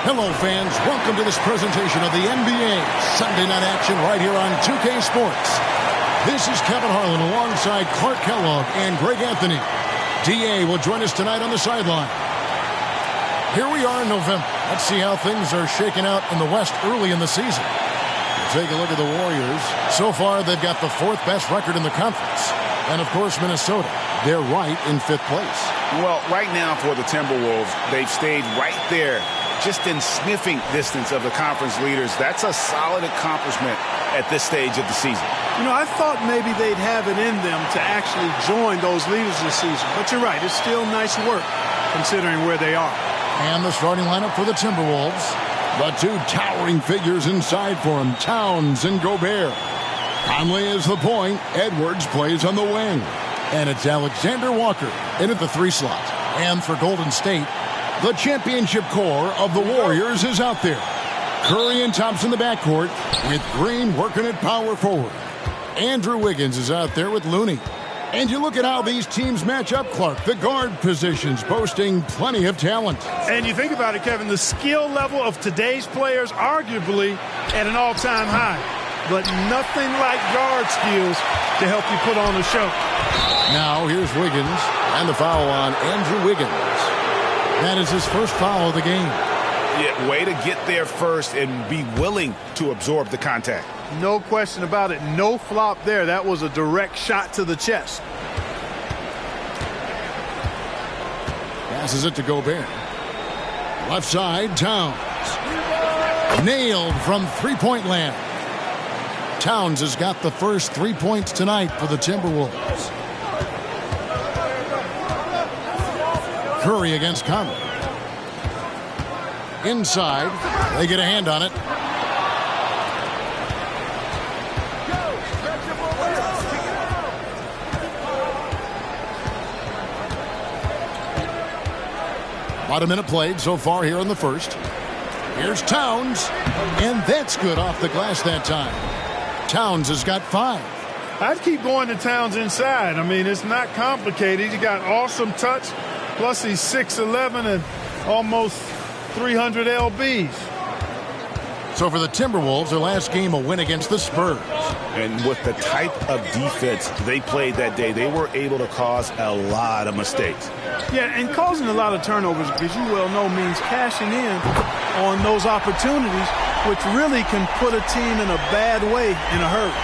Hello, fans. Welcome to this presentation of the NBA Sunday Night Action right here on 2K Sports. This is Kevin Harlan alongside Clark Kellogg and Greg Anthony. DA will join us tonight on the sideline. Here we are in November. Let's see how things are shaking out in the West early in the season. We'll take a look at the Warriors. So far, they've got the fourth best record in the conference. And, of course, Minnesota. They're right in fifth place. Well, right now for the Timberwolves, they've stayed right there, just in sniffing distance of the conference leaders. That's a solid accomplishment at this stage of the season. You know, I thought maybe they'd have it in them to actually join those leaders this season. But you're right, it's still nice work considering where they are. And the starting lineup for the Timberwolves. The two towering figures inside for him, Towns and Gobert. Conley is the point. Edwards plays on the wing. And it's Alexander Walker in at the 3 slot. And for Golden State, the championship core of the Warriors is out there. Curry and Thompson in the backcourt with Green working at power forward. Andrew Wiggins is out there with Looney. And you look at how these teams match up, Clark. The guard positions boasting plenty of talent. And you think about it, Kevin, the skill level of today's players arguably at an all-time high. But nothing like guard skills to help you put on a show. Now here's Wiggins and the foul on Andrew Wiggins. That is his first foul of the game. Yeah, way to get there first and be willing to absorb the contact. No question about it. No flop there. That was a direct shot to the chest. Passes it to Gobert. Left side, Towns. Nailed from three-point land. Towns has got the first 3 points tonight for the Timberwolves. Curry against Conley. Inside, they get a hand on it. About a minute played so far here in the first. Here's Towns, and that's good off the glass that time. Towns has got 5. I'd keep going to Towns inside. I mean, it's not complicated. He got awesome touch, plus he's 6'11" and almost 300 lbs. So for the Timberwolves, their last game a win against the Spurs. And with the type of defense they played that day, they were able to cause a lot of mistakes. Yeah, and causing a lot of turnovers, as you well know, means cashing in on those opportunities, which really can put a team in a bad way in a hurry.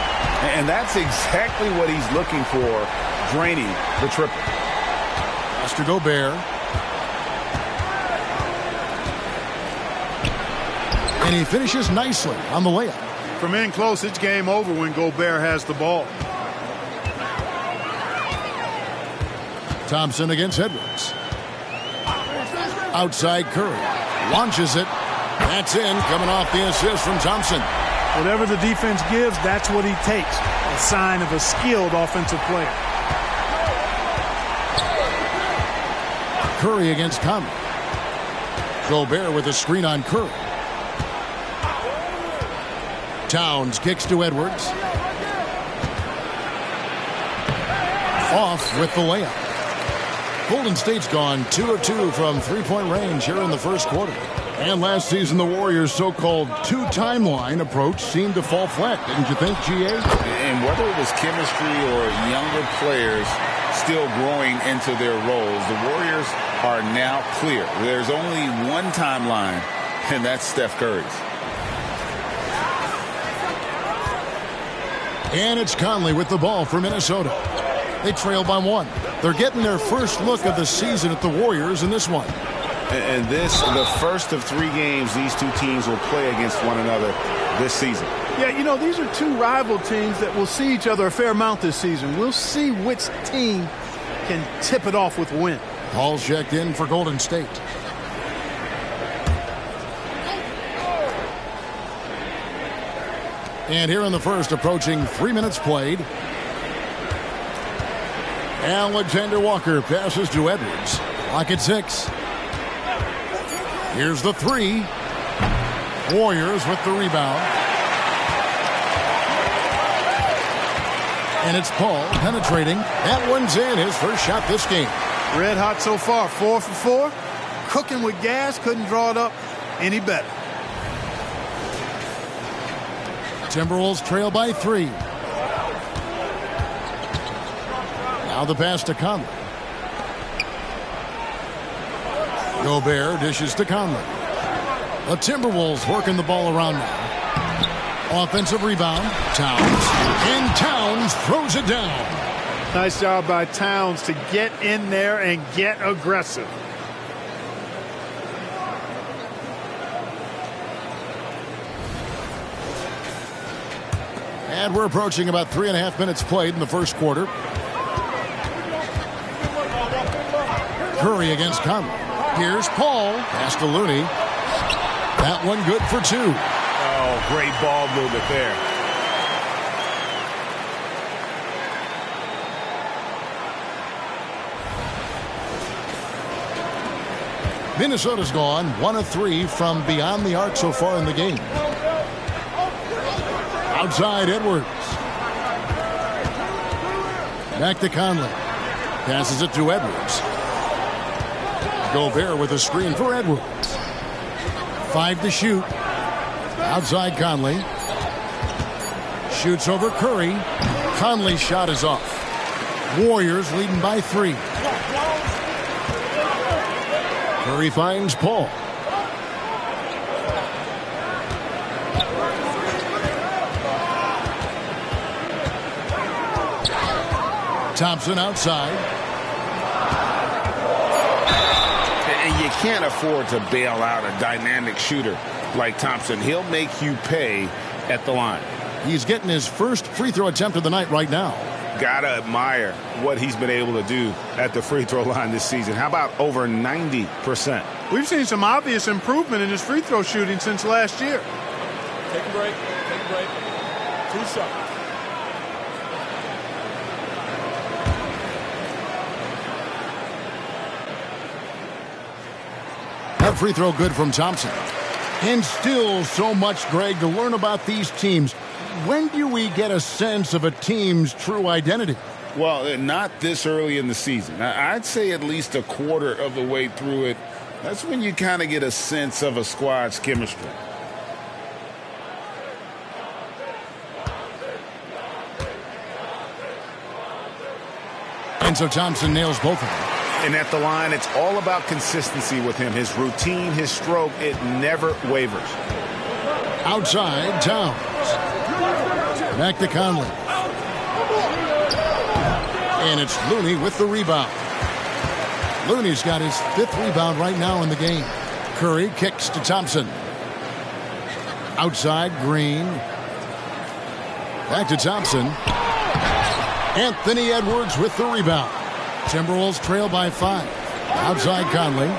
And that's exactly what he's looking for, draining the triple. Mr. Gobert. And he finishes nicely on the layup. From in close, it's game over when Gobert has the ball. Thompson against Edwards. Outside Curry. Launches it. That's in, coming off the assist from Thompson. Whatever the defense gives, that's what he takes. A sign of a skilled offensive player. Curry against Conley. Gobert with a screen on Curry. Towns kicks to Edwards. Off with the layup. Golden State's gone 2 of 2 from three-point range here in the first quarter. And last season, the Warriors' so-called two-timeline approach seemed to fall flat, didn't you think, G.A.? And whether it was chemistry or younger players still growing into their roles, the Warriors are now clear. There's only one timeline, and that's Steph Curry's. And it's Conley with the ball for Minnesota. They trail by 1. They're getting their first look of the season at the Warriors in this one. And this, the first of 3 games these two teams will play against one another this season. Yeah, you know, these are two rival teams that will see each other a fair amount this season. We'll see which team can tip it off with a win. Paul checked in for Golden State. And here in the first, approaching 3 minutes played. Alexander Walker passes to Edwards. Clock at 6. Here's the 3. Warriors with the rebound. And it's Paul penetrating. That one's in, his first shot this game. Red hot so far, 4 for 4. Cooking with gas, couldn't draw it up any better. Timberwolves trail by 3. Now the pass to Conley. Gobert dishes to Conley. The Timberwolves working the ball around now. Offensive rebound. Towns. And Towns throws it down. Nice job by Towns to get in there and get aggressive. And we're approaching about 3.5 minutes played in the first quarter. Curry against Conley. Here's Paul. Pass to Looney. That one good for 2. Oh, great ball movement there. Minnesota's gone 1 of 3 from beyond the arc so far in the game. Outside Edwards. Back to Conley. Passes it to Edwards. Gobert with a screen for Edwards. 5 to shoot. Outside Conley. Shoots over Curry. Conley's shot is off. Warriors leading by 3. Curry finds Paul. Thompson outside. And you can't afford to bail out a dynamic shooter like Thompson. He'll make you pay at the line. He's getting his first free throw attempt of the night right now. Gotta admire what he's been able to do at the free throw line this season. How about over 90%? We've seen some obvious improvement in his free throw shooting since last year. Take a break. Take a break. 2 shots. That free throw good from Thompson. And still so much, Greg, to learn about these teams. When do we get a sense of a team's true identity? Well, not this early in the season. I'd say at least a quarter of the way through it. That's when you kind of get a sense of a squad's chemistry. And so Thompson nails both of them. And at the line, it's all about consistency with him. His routine, his stroke, it never wavers. Outside, Towns. Back to Conley. And it's Looney with the rebound. Looney's got his 5th rebound right now in the game. Curry kicks to Thompson. Outside, Green. Back to Thompson. Anthony Edwards with the rebound. Timberwolves trail by 5. Outside Conley.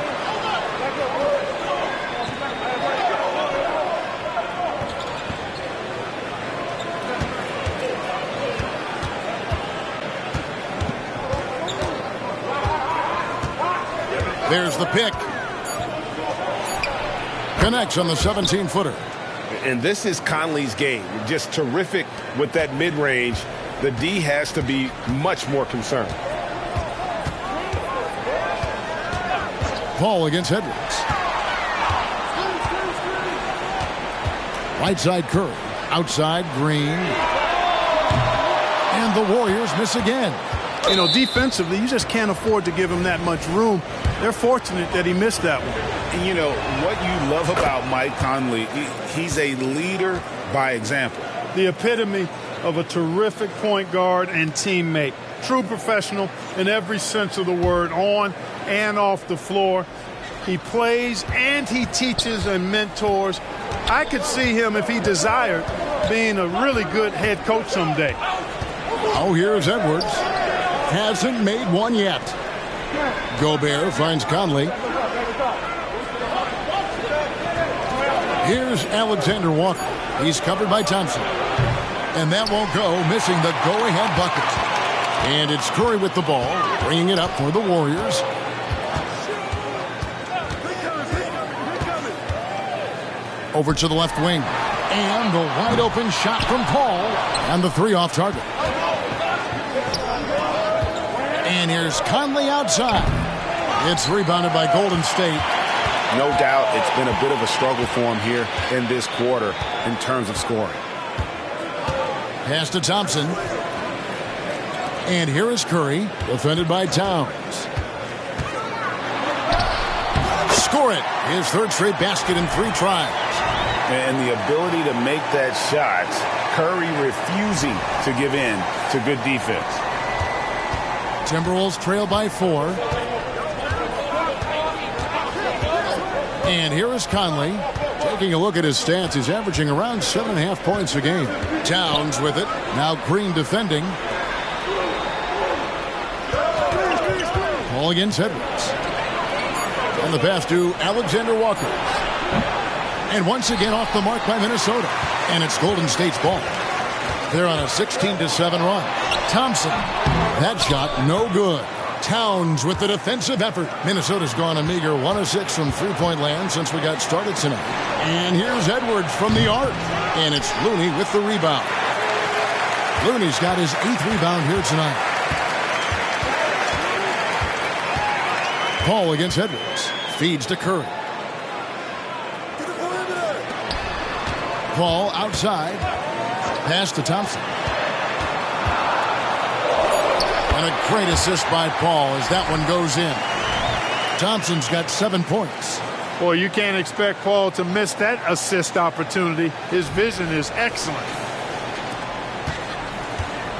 There's the pick. Connects on the 17-footer. And this is Conley's game. Just terrific with that mid-range. The D has to be much more concerned. Paul against Edwards. Right side Curry. Outside Green. And the Warriors miss again. You know, defensively, you just can't afford to give him that much room. They're fortunate that he missed that one. And you know, what you love about Mike Conley, he's a leader by example. The epitome of a terrific point guard and teammate. True professional in every sense of the word, on and off the floor. He plays and he teaches and mentors. I could see him, if he desired, being a really good head coach someday. Oh, here's Edwards. Hasn't made one yet. Gobert finds Conley. Here's Alexander Walker. He's covered by Thompson. And that won't go, missing the go-ahead bucket. And it's Curry with the ball, bringing it up for the Warriors. Over to the left wing. And the wide-open shot from Paul. And the 3 off target. And here's Conley outside. It's rebounded by Golden State. No doubt it's been a bit of a struggle for him here in this quarter in terms of scoring. Pass to Thompson. And here is Curry, defended by Towns. Score it. His third straight basket in 3 tries. And the ability to make that shot, Curry refusing to give in to good defense. Timberwolves trail by 4. And here is Conley. Taking a look at his stats, he's averaging around 7.5 points a game. Towns with it. Now Green defending. Ball against Edwards. And the pass to Alexander Walker. And once again off the mark by Minnesota. And it's Golden State's ball. They're on a 16-7 run. Thompson. That shot no good. Towns with the defensive effort. Minnesota's gone a meager 1 of 6 from three-point land since we got started tonight. And here's Edwards from the arc. And it's Looney with the rebound. Looney's got his 8th rebound here tonight. Paul against Edwards. Feeds to Curry. Paul outside. Pass to Thompson. And a great assist by Paul as that one goes in. Thompson's got 7 points. Boy, you can't expect Paul to miss that assist opportunity. His vision is excellent.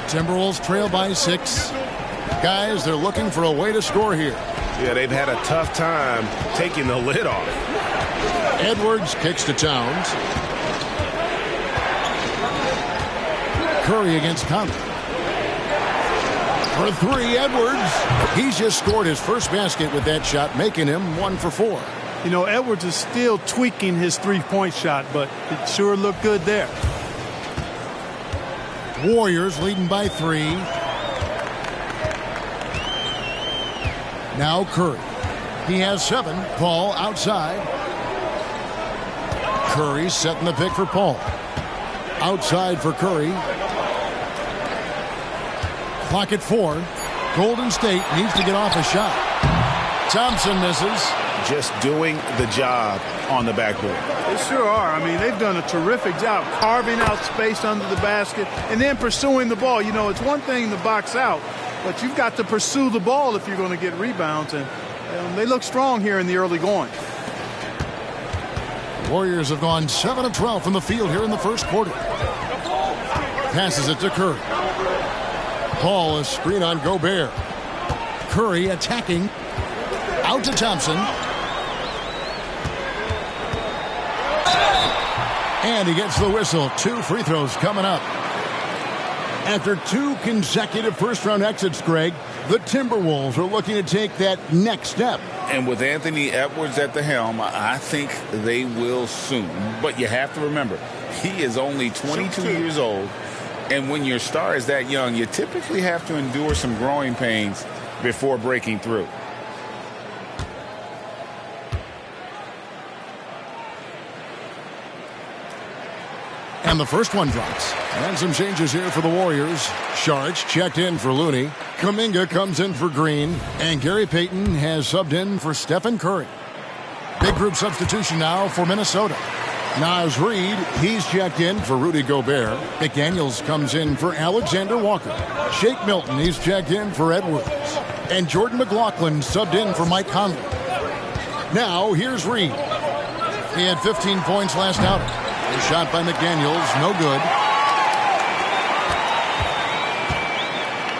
Timberwolves trail by 6. Guys, they're looking for a way to score here. Yeah, they've had a tough time taking the lid off. Edwards kicks to Towns. Curry against Conley. For 3, Edwards. He's just scored his first basket with that shot, making him 1 for 4. You know, Edwards is still tweaking his three-point shot, but it sure looked good there. Warriors leading by 3. Now Curry. He has 7. Paul outside. Curry setting the pick for Paul. Outside for Curry. Clock at 4. Golden State needs to get off a shot. Thompson misses. Just doing the job on the backboard. They sure are. I mean, they've done a terrific job carving out space under the basket and then pursuing the ball. You know, it's one thing to box out, but you've got to pursue the ball if you're going to get rebounds, and they look strong here in the early going. Warriors have gone 7 of 12 from the field here in the first quarter. Passes it to Curry. Paul, a screen on Gobert. Curry attacking. Out to Thompson. And he gets the whistle. 2 free throws coming up. After 2 consecutive first-round exits, Greg, the Timberwolves are looking to take that next step. And with Anthony Edwards at the helm, I think they will soon. But you have to remember, he is only 22 years old. And when your star is that young, you typically have to endure some growing pains before breaking through. And the first one drops. And some changes here for the Warriors. Sharch checked in for Looney. Kuminga comes in for Green. And Gary Payton has subbed in for Stephen Curry. Big group substitution now for Minnesota. Naz Reid, he's checked in for Rudy Gobert. McDaniels comes in for Alexander Walker. Shake Milton, he's checked in for Edwards. And Jordan McLaughlin subbed in for Mike Conley. Now, here's Reid. He had 15 points last outing. A shot by McDaniels, no good.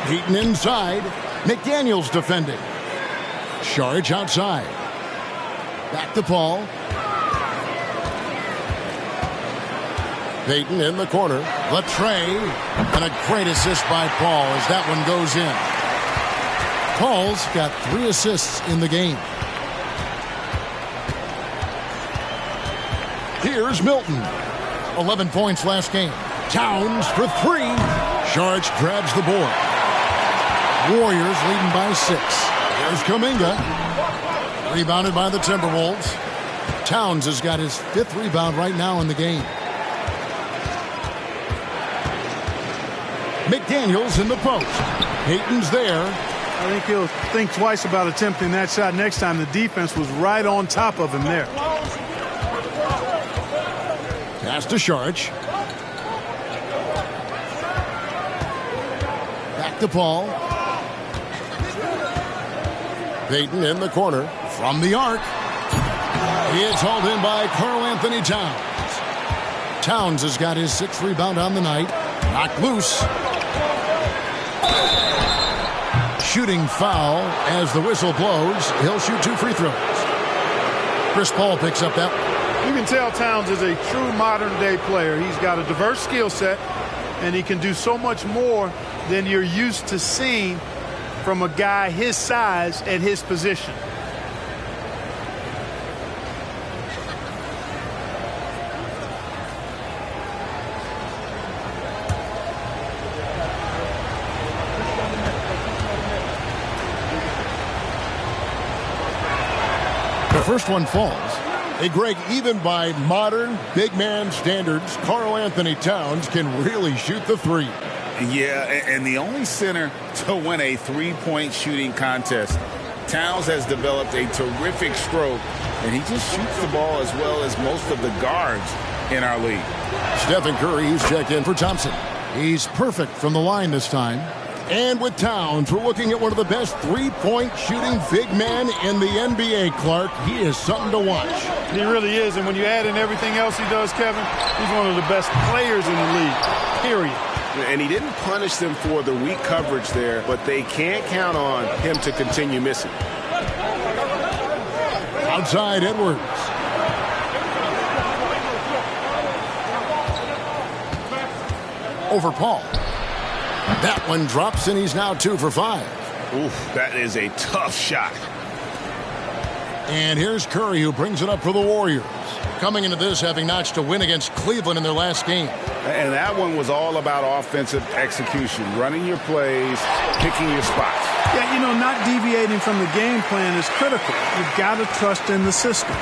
Heaton inside. McDaniels defending. Sharge outside. Back to Paul. Payton in the corner. Latre. And a great assist by Paul as that one goes in. Paul's got 3 assists in the game. Here's Milton. 11 points last game. Towns for 3. Sharge grabs the board. Warriors leading by 6. Here's Kuminga. Rebounded by the Timberwolves. Towns has got his 5th rebound right now in the game. McDaniels in the post. Payton's there. I think he'll think twice about attempting that shot next time. The defense was right on top of him there. Pass to Saric. Back to Paul. Payton in the corner from the arc. It's hauled in by Karl-Anthony Towns. Towns has got his 6th rebound on the night. Knocked loose. Shooting foul as the whistle blows. He'll shoot 2 free throws. Chris Paul picks up that one. You can tell Towns is a true modern-day player. He's got a diverse skill set, and he can do so much more than you're used to seeing from a guy his size at his position. The first one falls. Hey, Greg, even by modern big man standards, Karl-Anthony Towns can really shoot the three. Yeah, and the only center to win a three-point shooting contest. Towns has developed a terrific stroke, and he just shoots the ball as well as most of the guards in our league. Stephen Curry, who's checked in for Thompson. He's perfect from the line this time. And with Towns, we're looking at one of the best three-point shooting big men in the NBA, Clark. He is something to watch. He really is, and when you add in everything else he does, Kevin, he's one of the best players in the league, period. And he didn't punish them for the weak coverage there, but they can't count on him to continue missing. Outside Edwards. Over Paul. That one drops, and he's now 2 for 5. Oof, that is a tough shot. And here's Curry, who brings it up for the Warriors. Coming into this, having notched a win against Cleveland in their last game. And that one was all about offensive execution, running your plays, picking your spots. Yeah, you know, not deviating from the game plan is critical. You've got to trust in the system.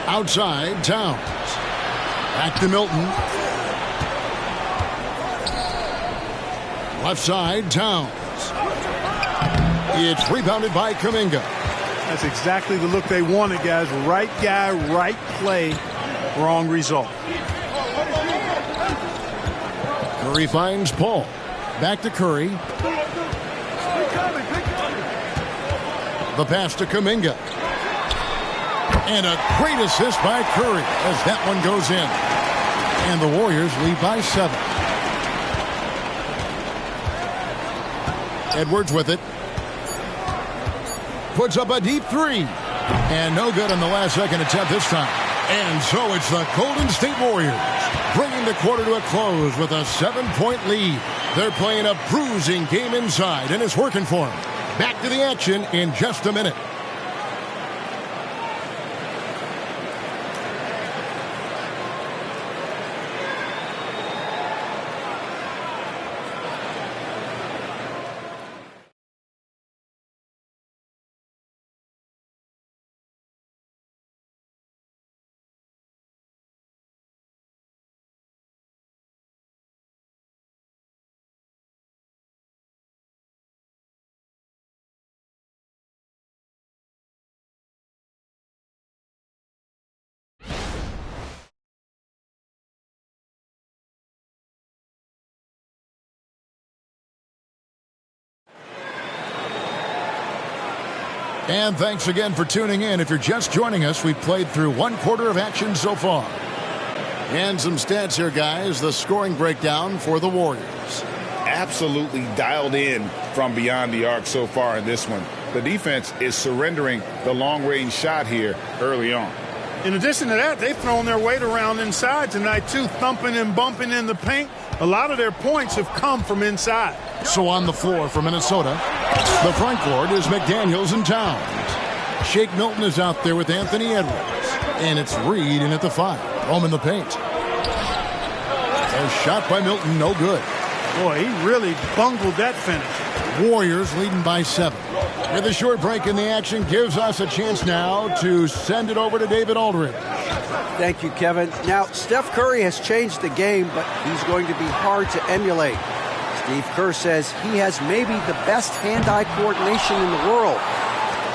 Outside, Towns. Back to Milton. Left side, Towns. It's rebounded by Kuminga. That's exactly the look they wanted, guys. Right guy, right play, wrong result. Curry finds Paul. Back to Curry. The pass to Kuminga. And a great assist by Curry as that one goes in. And the Warriors lead by 7. Edwards with it. Puts up a deep 3. And no good on the last second attempt this time. And so it's the Golden State Warriors bringing the quarter to a close with a 7-point lead. They're playing a bruising game inside, and it's working for them. Back to the action in just a minute. And thanks again for tuning in. If you're just joining us, we've played through 1 quarter of action so far. And some stats here, guys. The scoring breakdown for the Warriors. Absolutely dialed in from beyond the arc so far in this one. The defense is surrendering the long-range shot here early on. In addition to that, they've thrown their weight around inside tonight, too, thumping and bumping in the paint. A lot of their points have come from inside. So on the floor for Minnesota, the front court is McDaniels and Towns. Shake Milton is out there with Anthony Edwards. And it's Reed in at the 5. Home in the paint. A shot by Milton, no good. Boy, he really bungled that finish. Warriors leading by 7. With a short break in the action gives us a chance now to send it over to David Aldridge. Thank you, Kevin. Now, Steph Curry has changed the game, but he's going to be hard to emulate. Steve Kerr says he has maybe the best hand-eye coordination in the world.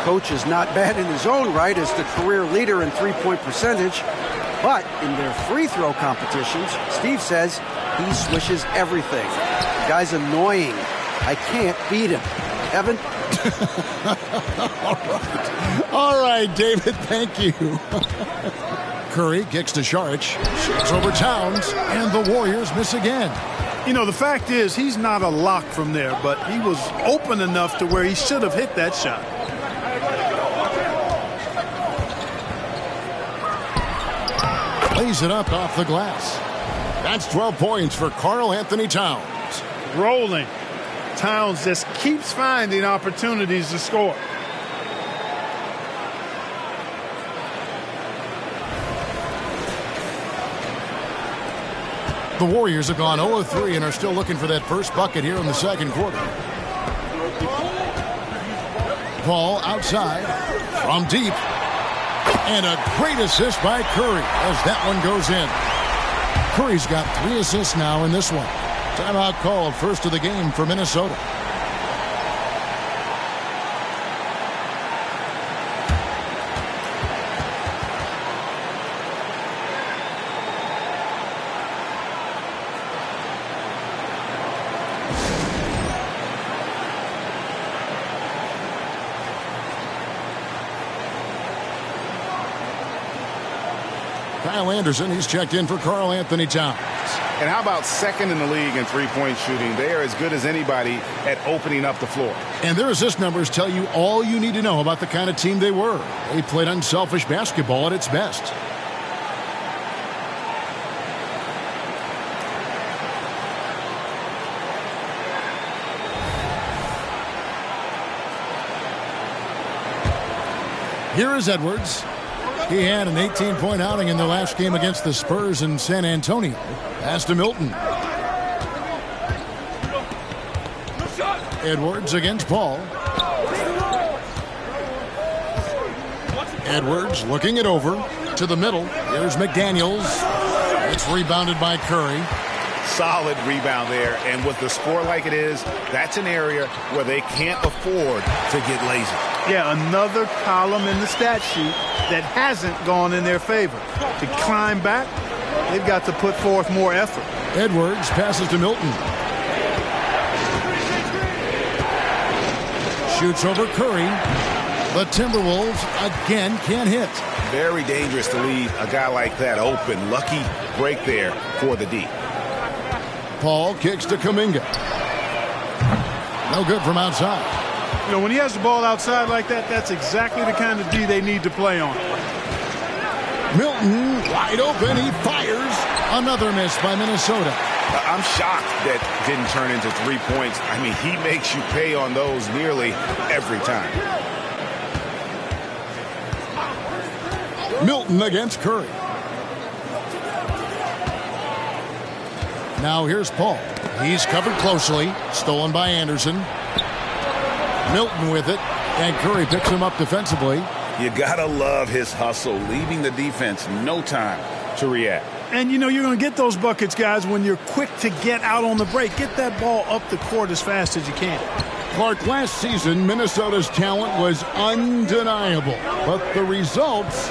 Coach is not bad in his own right as the career leader in three-point percentage, but in their free throw competitions, Steve says he swishes everything. The guy's annoying. I can't beat him. Evan? All right, David, thank you. Curry kicks to Saric, shoots over Towns, and the Warriors miss again. You know, the fact is he's not a lock from there, but he was open enough to where he should have hit that shot. Lays it up off the glass. That's 12 points for Karl Anthony Towns. Rolling. Towns just keeps finding opportunities to score. The Warriors have gone 0-3 and are still looking for that first bucket here in the second quarter. Ball outside from deep. And a great assist by Curry as that one goes in. Curry's got 3 assists now in this one. Timeout called, first of the game for Minnesota. Kyle Anderson, he's checked in for Karl Anthony Towns. And how about second in the league in three-point shooting? They are as good as anybody at opening up the floor. And their assist numbers tell you all you need to know about the kind of team they were. They played unselfish basketball at its best. Here is Edwards. He had an 18-point outing in their last game against the Spurs in San Antonio. Pass to Milton. Edwards against Paul. Edwards looking it over to the middle. Here's McDaniels. It's rebounded by Curry. Solid rebound there. And with the score like it is, that's an area where they can't afford to get lazy. Yeah, another column in the stat sheet that hasn't gone in their favor. To climb back, they've got to put forth more effort. Edwards passes to Milton. Shoots over Curry. The Timberwolves again can't hit. Very dangerous to leave a guy like that open. Lucky break there for the D. Paul kicks to Kuminga. No good from outside. You know, when he has the ball outside like that, that's exactly the kind of D they need to play on. Milton wide open. He fires. Another miss by Minnesota. I'm shocked that didn't turn into 3 points. I mean, he makes you pay on those nearly every time. Milton against Curry. Now here's Paul. He's covered closely. Stolen by Anderson. Milton with it. And Curry picks him up defensively. You gotta love his hustle, leaving the defense no time to react. And, you know, you're going to get those buckets, guys, when you're quick to get out on the break. Get that ball up the court as fast as you can. Clark, last season, Minnesota's talent was undeniable. But the results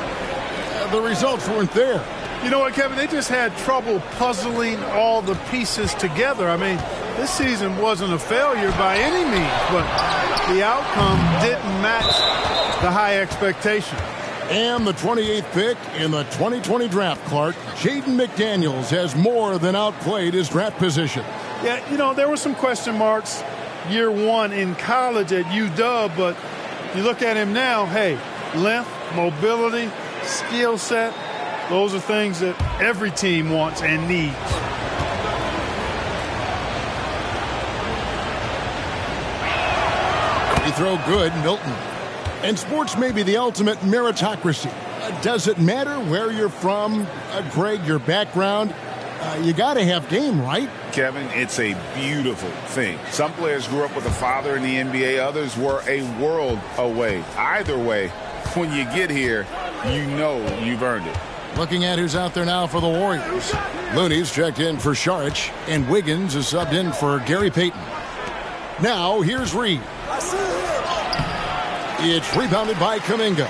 weren't there. You know what, Kevin? They just had trouble puzzling all the pieces together. I mean, this season wasn't a failure by any means, but the outcome didn't match the high expectation. And the 28th pick in the 2020 draft, Clark, Jaden McDaniels has more than outplayed his draft position. Yeah, you know, there were some question marks year one in college at UW, but you look at him now, hey, length, mobility, skill set, those are things that every team wants and needs. Free throw good, Milton. And sports may be the ultimate meritocracy. Does it matter where you're from, Greg, your background? You got to have game, right? Kevin, it's a beautiful thing. Some players grew up with a father in the NBA. Others were a world away. Either way, when you get here, you know you've earned it. Looking at who's out there now for the Warriors. Looney's checked in for Saric, and Wiggins is subbed in for Gary Payton. Now, here's Reed. It's rebounded by Kuminga.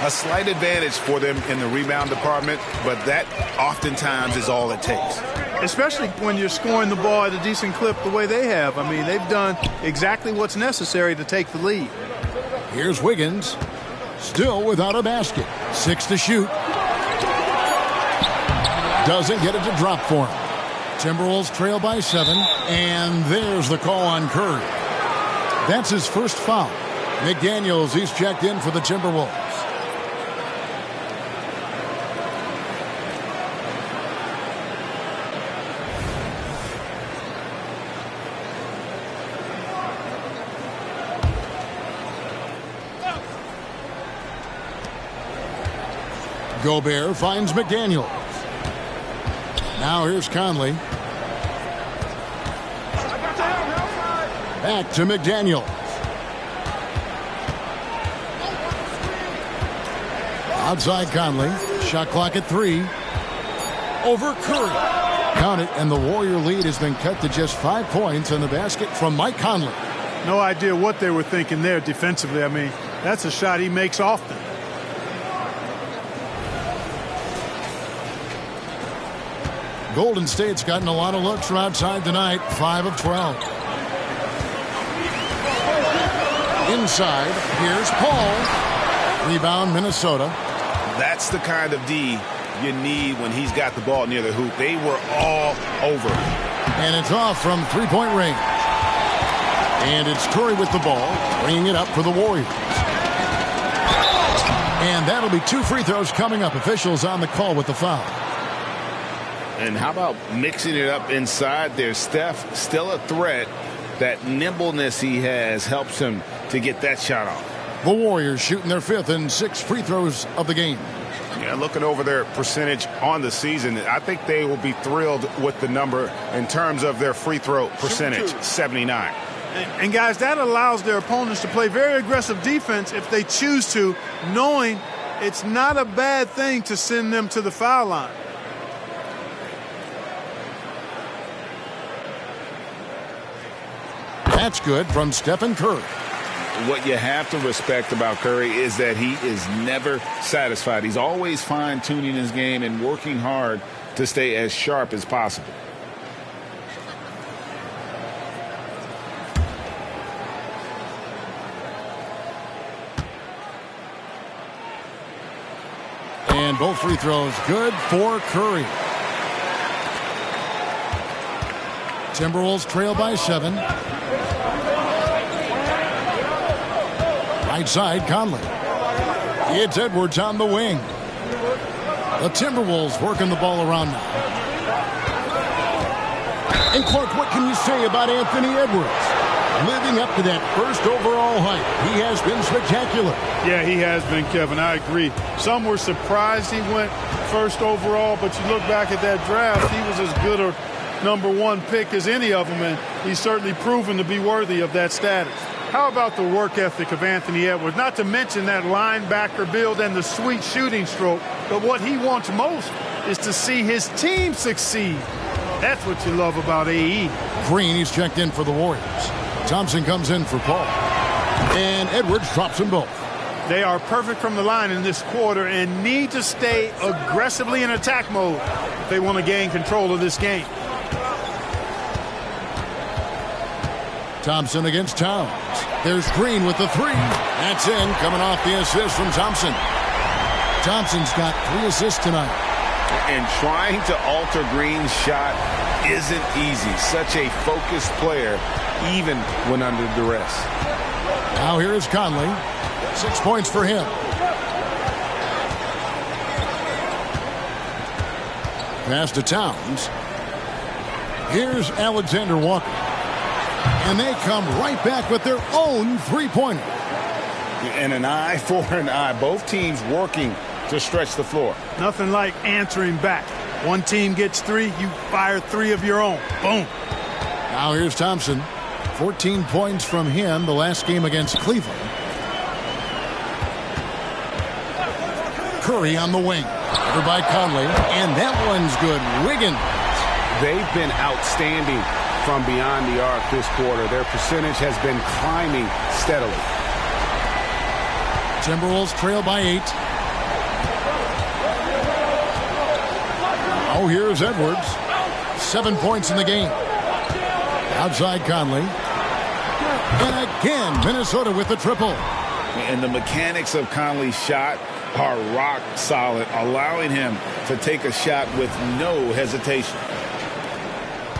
A slight advantage for them in the rebound department, but that oftentimes is all it takes. Especially when you're scoring the ball at a decent clip the way they have. I mean, they've done exactly what's necessary to take the lead. Here's Wiggins. Still without a basket. 6 to shoot. Doesn't get it to drop for him. Timberwolves trail by 7. And there's the call on Curry. That's his first foul. McDaniels, he's checked in for the Timberwolves. Gobert finds McDaniels. Now here's Conley. Back to McDaniels. Outside Conley. Shot clock at 3. Over Curry. Count it, and the Warrior lead has been cut to just 5 points on the basket from Mike Conley. No idea what they were thinking there defensively. I mean, that's a shot he makes often. Golden State's gotten a lot of looks from outside tonight. 5 of 12. Inside, here's Paul. Rebound, Minnesota. That's the kind of D you need when he's got the ball near the hoop. They were all over. And it's off from three-point range. And it's Curry with the ball, bringing it up for the Warriors. And that'll be 2 free throws coming up. Officials on the call with the foul. And how about mixing it up inside there? Steph, still a threat. That nimbleness he has helps him to get that shot off. The Warriors shooting their 5th and 6th free throws of the game. Yeah, looking over their percentage on the season, I think they will be thrilled with the number in terms of their free throw percentage, 79. And guys, that allows their opponents to play very aggressive defense if they choose to, knowing it's not a bad thing to send them to the foul line. That's good from Stephen Curry. What you have to respect about Curry is that he is never satisfied. He's always fine-tuning his game and working hard to stay as sharp as possible. And both free throws good for Curry. Timberwolves trail by 7. Right side, Conley. It's Edwards on the wing. The Timberwolves working the ball around now. And Clark, what can you say about Anthony Edwards? Living up to that first overall hype. He has been spectacular. Yeah, he has been, Kevin. I agree. Some were surprised he went first overall, but you look back at that draft, he was as good a #1 pick as any of them, and he's certainly proven to be worthy of that status. How about the work ethic of Anthony Edwards? Not to mention that linebacker build and the sweet shooting stroke, but what he wants most is to see his team succeed. That's what you love about AE. Green, he's checked in for the Warriors. Thompson comes in for Paul. And Edwards drops them both. They are perfect from the line in this quarter and need to stay aggressively in attack mode if they want to gain control of this game. Thompson against Towns. There's Green with the 3. That's in, coming off the assist from Thompson. Thompson's got 3 assists tonight. And trying to alter Green's shot isn't easy. Such a focused player, even when under duress. Now here is Conley. 6 points for him. Pass to Towns. Here's Alexander Walker. And they come right back with their own 3-pointer. And an eye for an eye. Both teams working to stretch the floor. Nothing like answering back. One team gets 3, you fire 3 of your own. Boom. Now here's Thompson. 14 points from him the last game against Cleveland. Curry on the wing. Over by Conley, and that one's good. Wiggins. They've been outstanding from beyond the arc this quarter. Their percentage has been climbing steadily. Timberwolves trail by 8. Oh, here's Edwards. 7 points in the game. Outside Conley. And again, Minnesota with the triple. And the mechanics of Conley's shot are rock solid, allowing him to take a shot with no hesitation.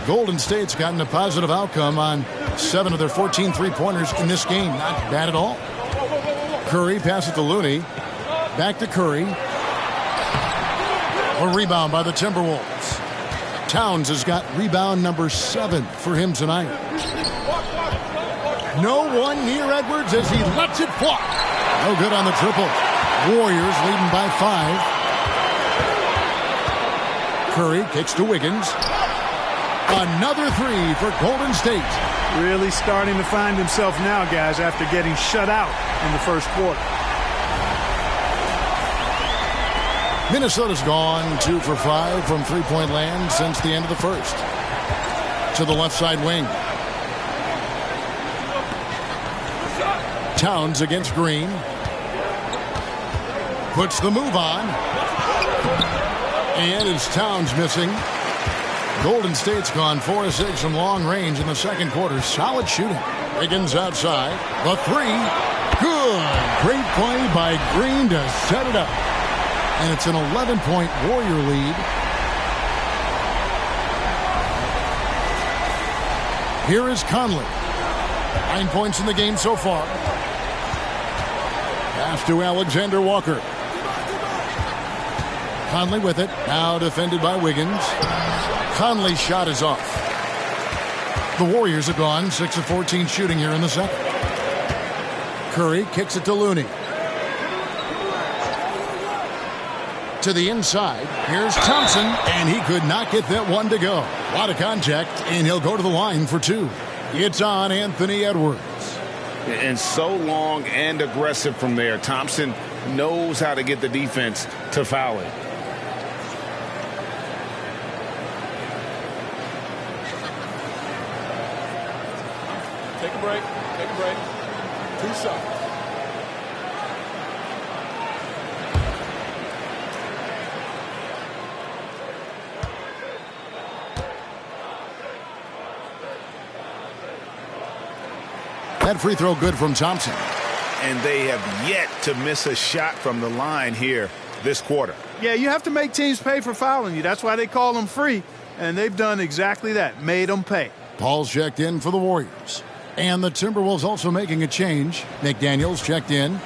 Golden State's gotten a positive outcome on 7 of their 14 three-pointers in this game. Not bad at all. Curry passes to Looney. Back to Curry. A rebound by the Timberwolves. Towns has got rebound number 7 for him tonight. No one near Edwards as he lets it fly. No good on the triple. Warriors leading by 5. Curry kicks to Wiggins. Another 3 for Golden State. Really starting to find himself now, guys, after getting shut out in the first quarter. Minnesota's gone 2 for 5 from three-point land since the end of the first. To the left side wing. Towns against Green. Puts the move on. And it's Towns missing. Golden State's gone 4 of 6 from long range in the second quarter. Solid shooting. Wiggins outside. The 3. Good. Great play by Green to set it up. And it's an 11-point Warrior lead. Here is Conley. 9 points in the game so far. Pass to Alexander Walker. Conley with it. Now defended by Wiggins. Conley's shot is off. The Warriors have gone 6 of 14 shooting here in the second. Curry kicks it to Looney. To the inside. Here's Thompson, and he could not get that one to go. A lot of contact, and he'll go to the line for 2. It's on Anthony Edwards. And so long and aggressive from there. Thompson knows how to get the defense to foul it. Take a break. Take a break. 2 shots. That free throw good from Thompson. And they have yet to miss a shot from the line here this quarter. Yeah, you have to make teams pay for fouling you. That's why they call them free. And they've done exactly that. Made them pay. Paul's checked in for the Warriors. And the Timberwolves also making a change. McDaniels checked in.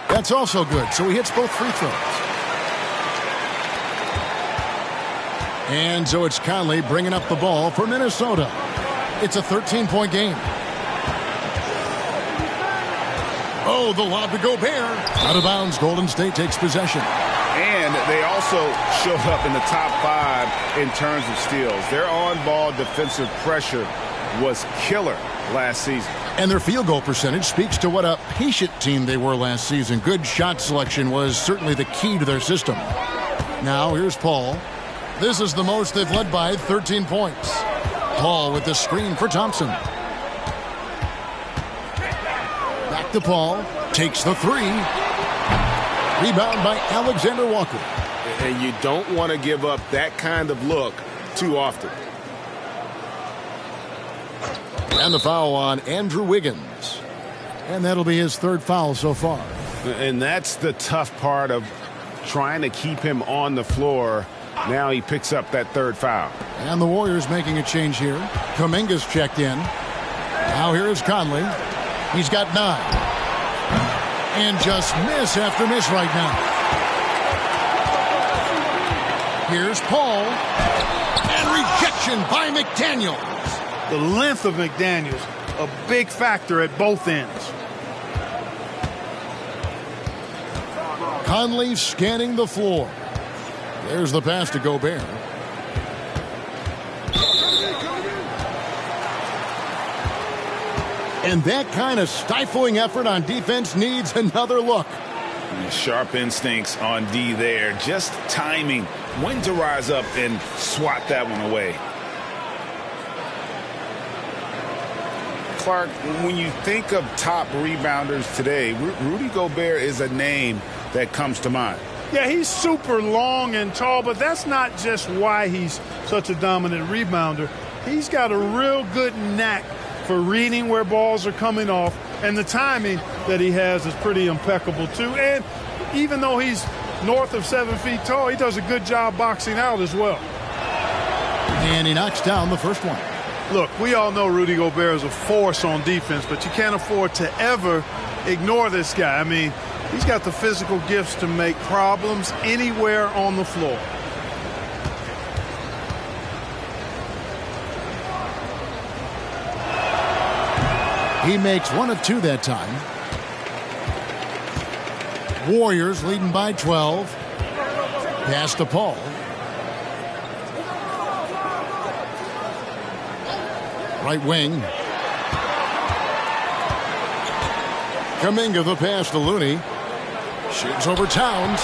That's also good. So he hits both free throws. And so it's Conley bringing up the ball for Minnesota. It's a 13-point game. Oh, the lob to Gobert. Out of bounds. Golden State takes possession. And they also showed up in the top 5 in terms of steals. Their on-ball defensive pressure was killer last season. And their field goal percentage speaks to what a patient team they were last season. Good shot selection was certainly the key to their system. Now here's Paul. This is the most they've led by 13 points. Paul with the screen for Thompson. Back to Paul. Takes the 3. Rebound by Alexander Walker. And you don't want to give up that kind of look too often. And the foul on Andrew Wiggins. And that'll be his 3rd foul so far. And that's the tough part of trying to keep him on the floor. Now he picks up that 3rd foul. And the Warriors making a change here. Kuminga's checked in. Now here is Conley. He's got 9. And just miss after miss right now. Here's Paul. And rejection by McDaniels. The length of McDaniels, a big factor at both ends. Conley scanning the floor. There's the pass to Gobert. And that kind of stifling effort on defense needs another look. Sharp instincts on D there. Just timing when to rise up and swat that one away. Clark, when you think of top rebounders today, Rudy Gobert is a name that comes to mind. Yeah, he's super long and tall, but that's not just why he's such a dominant rebounder. He's got a real good knack for reading where balls are coming off, and the timing that he has is pretty impeccable too. And even though he's north of 7 feet tall, he does a good job boxing out as well. And he knocks down the first one. Look, we all know Rudy Gobert is a force on defense, but you can't afford to ever ignore this guy. I mean, he's got the physical gifts to make problems anywhere on the floor. He makes one of two that time. Warriors leading by 12. Pass to Paul. Right wing. Kuminga the pass to Looney. Shoots over Towns.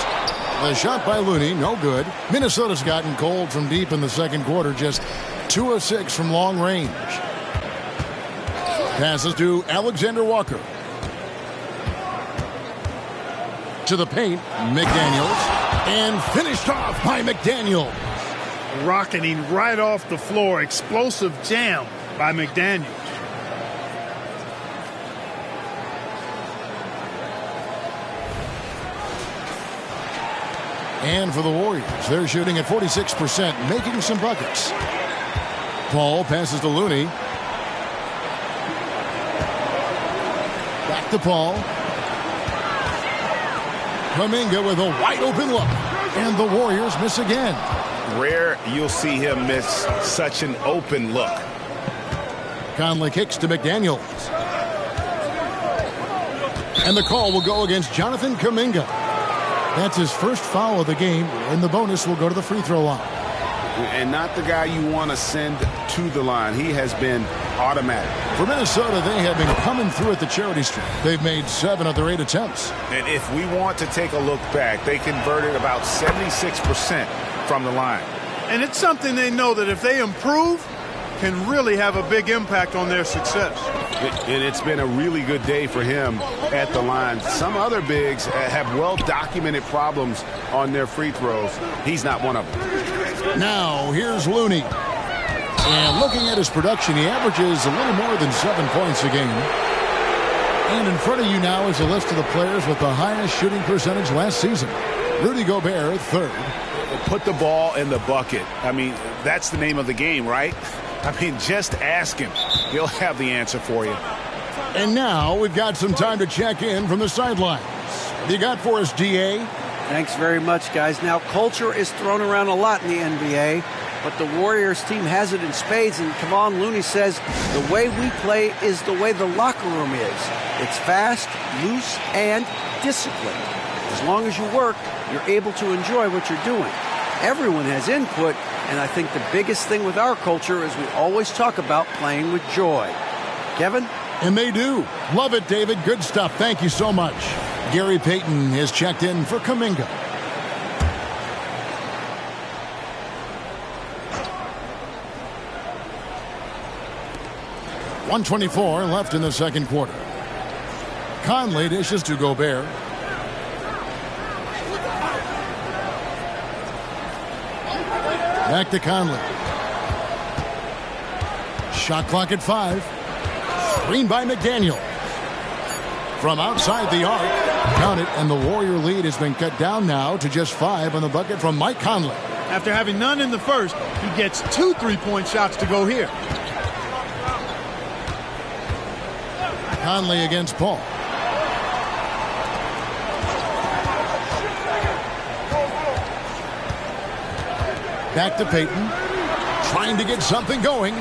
The shot by Looney, no good. Minnesota's gotten cold from deep in the second quarter, just 2 of 6 from long range. Passes to Alexander Walker. To the paint, McDaniels. And finished off by McDaniels. Rocketing right off the floor. Explosive jam by McDaniels. And for the Warriors, they're shooting at 46%, making some buckets. Paul passes to Looney. Back to Paul. Kuminga with a wide open look. And the Warriors miss again. Rare you'll see him miss such an open look. Conley kicks to McDaniels. And the call will go against Jonathan Kuminga. That's his first foul of the game, and the bonus will go to the free throw line. And not the guy you want to send to the line. He has been automatic. For Minnesota, they have been coming through at the charity stripe. They've made 7 of their 8 attempts. And if we want to take a look back, they converted about 76% from the line. And it's something they know that if they improve, can really have a big impact on their success. And it's been a really good day for him at the line. Some other bigs have well-documented problems on their free throws. He's not one of them. Now, here's Looney. And looking at his production, he averages a little more than 7 points a game. And in front of you now is a list of the players with the highest shooting percentage last season. Rudy Gobert, 3rd. Put the ball in the bucket. I mean, that's the name of the game, right? I mean, just ask him. He'll have the answer for you. And now we've got some time to check in from the sidelines. What do you got for us, DA? Thanks very much, guys. Now, culture is thrown around a lot in the NBA, but the Warriors team has it in spades, and Kevon Looney says the way we play is the way the locker room is. It's fast, loose, and disciplined. As long as you work, you're able to enjoy what you're doing. Everyone has input, and I think the biggest thing with our culture is we always talk about playing with joy. Kevin? And they do. Love it, David. Good stuff. Thank you so much. Gary Payton has checked in for Kuminga. .124 left in the second quarter. Conley dishes to Gobert. Back to Conley. Shot clock at 5. Screen by McDaniel. From outside the arc. Count it, and the Warrior lead has been cut down now to just 5 on the bucket from Mike Conley. After having none in the first, he gets 2 3-point shots to go here. Conley against Paul. Back to Payton. Trying to get something going.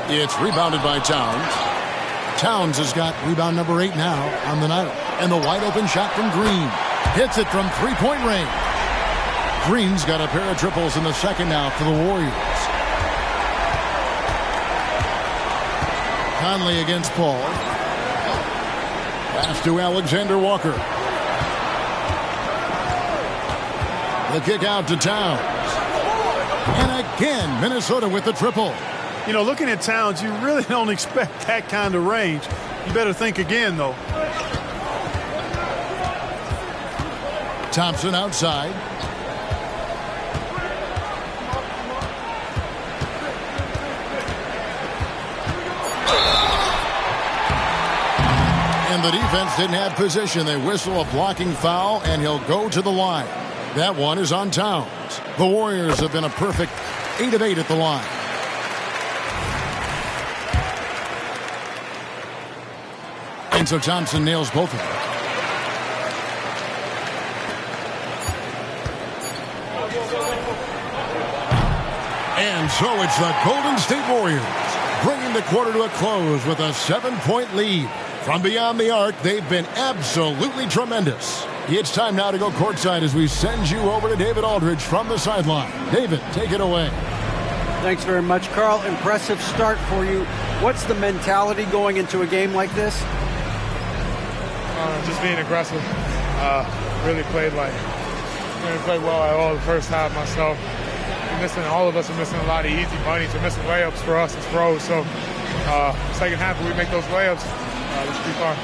It's rebounded by Towns. Towns has got rebound number 8 now on the night. And the wide open shot from Green. Hits it from 3-point range. Green's got a pair of triples in the second now for the Warriors. Conley against Paul. Pass to Alexander Walker. The kick out to Towns. And again, Minnesota with the triple. You know, looking at Towns, you really don't expect that kind of range. You better think again, though. Thompson outside. And the defense didn't have position. They whistle a blocking foul, and he'll go to the line. That one is on Towns. The Warriors have been a perfect 8 of 8 at the line. And so Thompson nails both of them. And so it's the Golden State Warriors bringing the quarter to a close with a 7-point lead. From beyond the arc, they've been absolutely tremendous. It's time now to go courtside as we send you over to David Aldridge from the sideline. David, take it away. Thanks very much, Carl. Impressive start for you. What's the mentality going into a game like this? Just being aggressive. Really played well at all the first half myself. All of us are missing a lot of easy bunnies. We're missing layups for us as pros. So second half, if we make those layups, this should be fun.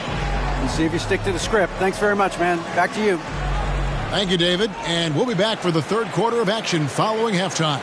And see if you stick to the script. Thanks very much, man. Back to you. Thank you, David. And we'll be back for the third quarter of action following halftime.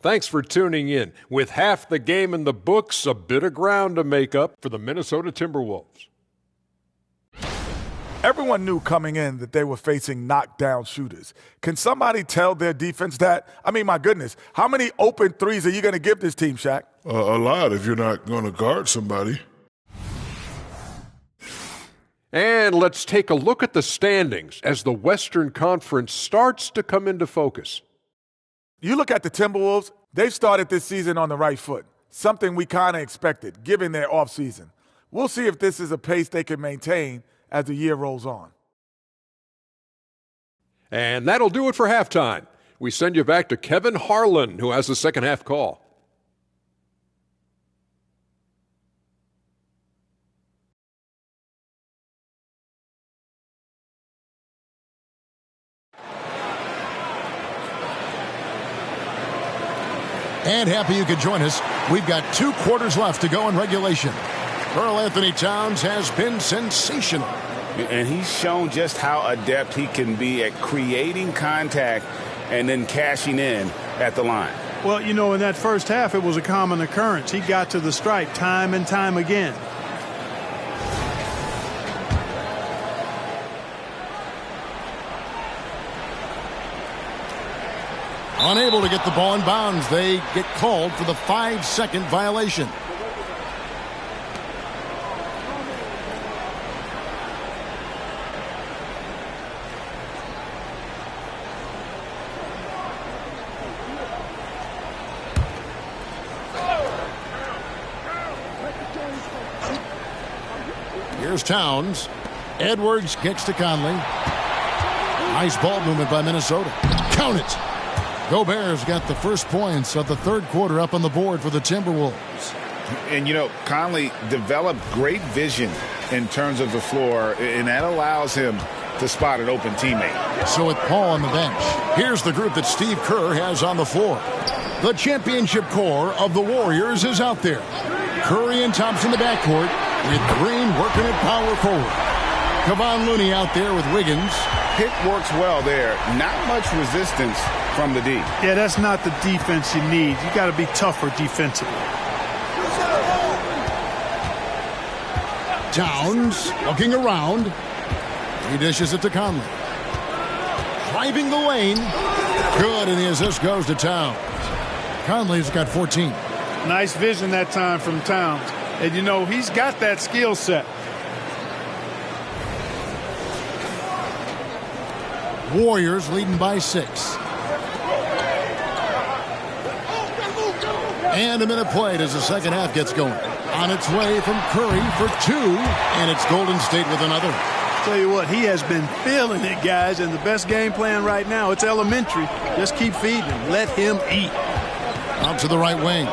Thanks for tuning in. With half the game in the books, a bit of ground to make up for the Minnesota Timberwolves. Everyone knew coming in that they were facing knockdown shooters. Can somebody tell their defense that? I mean, my goodness, how many open threes are you going to give this team, Shaq? A lot if you're not going to guard somebody. And let's take a look at the standings as the Western Conference starts to come into focus. You look at the Timberwolves, they've started this season on the right foot, something we kind of expected, given their offseason. We'll see if this is a pace they can maintain as the year rolls on. And that'll do it for halftime. We send you back to Kevin Harlan, who has the second half call. And happy you could join us. We've got 2 quarters left to go in regulation. Karl Anthony Towns has been sensational. And he's shown just how adept he can be at creating contact and then cashing in at the line. Well, you know, in that first half, it was a common occurrence. He got to the stripe time and time again. Unable to get the ball in bounds. They get called for the 5-second violation. Here's Towns. Edwards kicks to Conley. Nice ball movement by Minnesota. Count it. Gobert's got the first points of the third quarter up on the board for the Timberwolves. And, you know, Conley developed great vision in terms of the floor, and that allows him to spot an open teammate. So with Paul on the bench, here's the group that Steve Kerr has on the floor. The championship core of the Warriors is out there. Curry and Thompson in the backcourt, with Green working at power forward. Kevon Looney out there with Wiggins. Pick works well there. Not much resistance from the D. Yeah, that's not the defense you need. You got to be tougher defensively. Towns looking around. He dishes it to Conley. Driving the lane. Good, and the assist goes to Towns. Conley's got 14. Nice vision that time from Towns. And, you know, he's got that skill set. Warriors leading by 6. And a minute played as the second half gets going. On its way from Curry for 2, and it's Golden State with another. Tell you what, he has been feeling it, guys, and the best game plan right now, it's elementary. Just keep feeding him. Let him eat. Out to the right wing.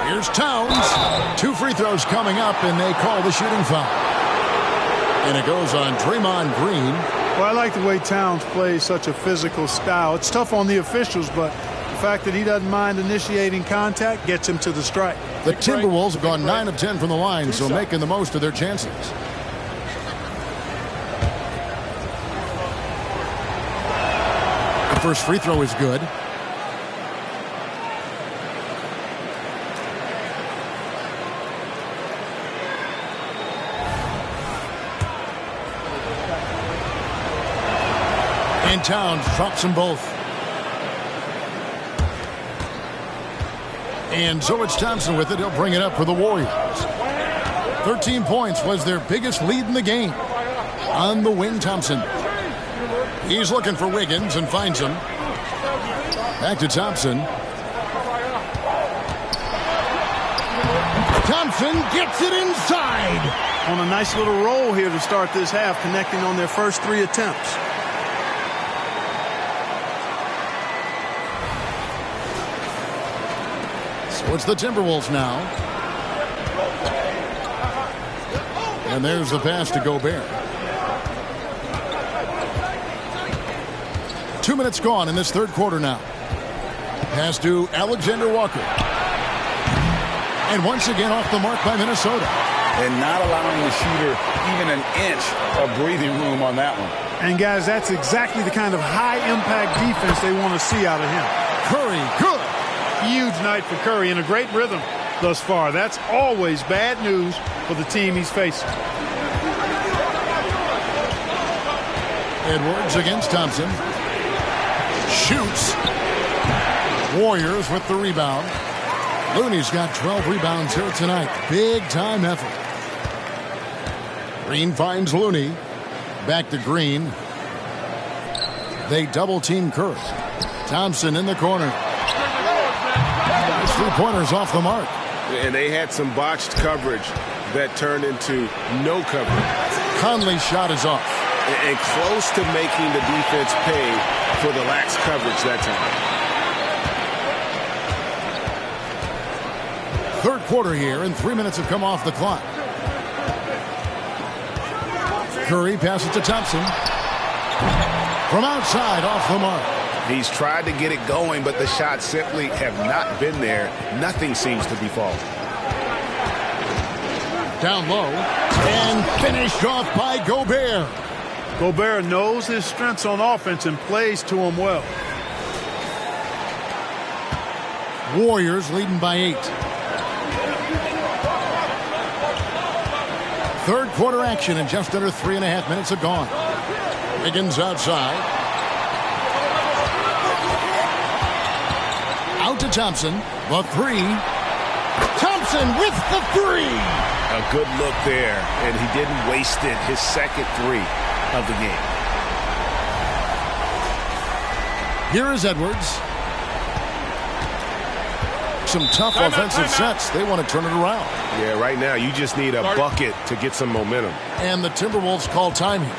Here's Towns. 2 free throws coming up, and they call the shooting foul. And it goes on Draymond Green. Well, I like the way Towns plays such a physical style. It's tough on the officials, but the fact that he doesn't mind initiating contact gets him to the strike. The Timberwolves have gone 9 of 10 from the line, so making the most of their chances. The first free throw is good. And Towns drops them both. And so it's Thompson with it. He'll bring it up for the Warriors. 13 points was their biggest lead in the game. On the wing, Thompson. He's looking for Wiggins and finds him. Back to Thompson. Thompson gets it inside. On a nice little roll here to start this half, connecting on their first 3 attempts. So it's the Timberwolves now. And there's the pass to Gobert. 2 minutes gone in this third quarter now. Pass to Alexander Walker. And once again off the mark by Minnesota. And not allowing the shooter even an inch of breathing room on that one. And, guys, that's exactly the kind of high-impact defense they want to see out of him. Curry, good. Huge night for Curry and a great rhythm thus far. That's always bad news for the team he's facing. Edwards against Thompson. Shoots. Warriors with the rebound. Looney's got 12 rebounds here tonight. Big time effort. Green finds Looney. Back to Green. They double team Curry. Thompson in the corner. 3-pointers off the mark. And they had some botched coverage that turned into no coverage. Conley's shot is off. And close to making the defense pay for the lax coverage that time. Third quarter here, and 3 minutes have come off the clock. Curry passes to Thompson. From outside, off the mark. He's tried to get it going, but the shots simply have not been there. Nothing seems to be falling. Down low, and finished off by Gobert. Gobert knows his strengths on offense and plays to them well. Warriors leading by 8. Third quarter action and just under 3.5 minutes are gone. Wiggins outside. Out to Thompson. The three. Thompson with the three. A good look there, and he didn't waste it. His second three of the game. Here is Edwards. Some tough offensive sets. They want to turn it around. Yeah, right now you just need a bucket to get some momentum. And the Timberwolves call time here.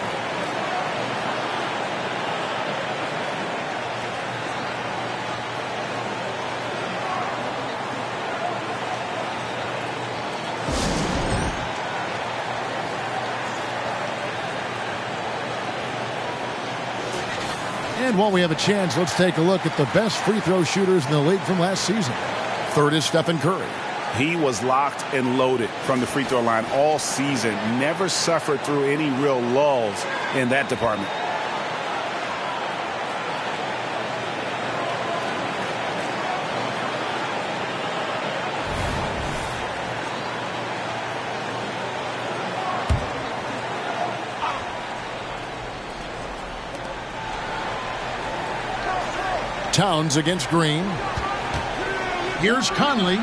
And while we have a chance, let's take a look at the best free throw shooters in the league from last season. Third is Stephen Curry. He was locked and loaded from the free throw line all season. Never suffered through any real lulls in that department. Towns against Green. Here's Conley.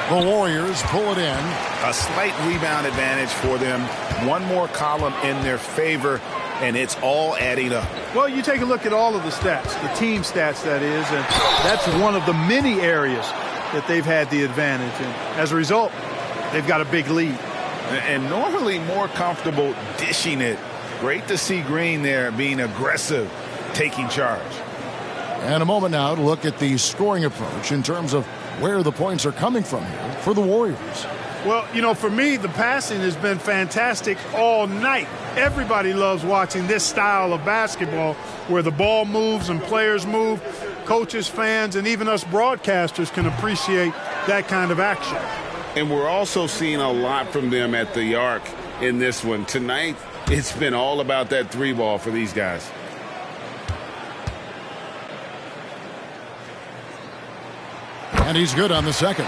The Warriors pull it in. A slight rebound advantage for them. One more column in their favor, and it's all adding up. Well, you take a look at all of the stats, the team stats, that is, and that's one of the many areas that they've had the advantage. And as a result, they've got a big lead. And normally more comfortable dishing it. Great to see Green there being aggressive, taking charge. And a moment now to look at the scoring approach in terms of where the points are coming from here for the Warriors. Well, you know, for me, the passing has been fantastic all night. Everybody loves watching this style of basketball where the ball moves and players move. Coaches, fans, and even us broadcasters can appreciate that kind of action. And we're also seeing a lot from them at the arc in this one. Tonight, it's been all about that three ball for these guys. And he's good on the second.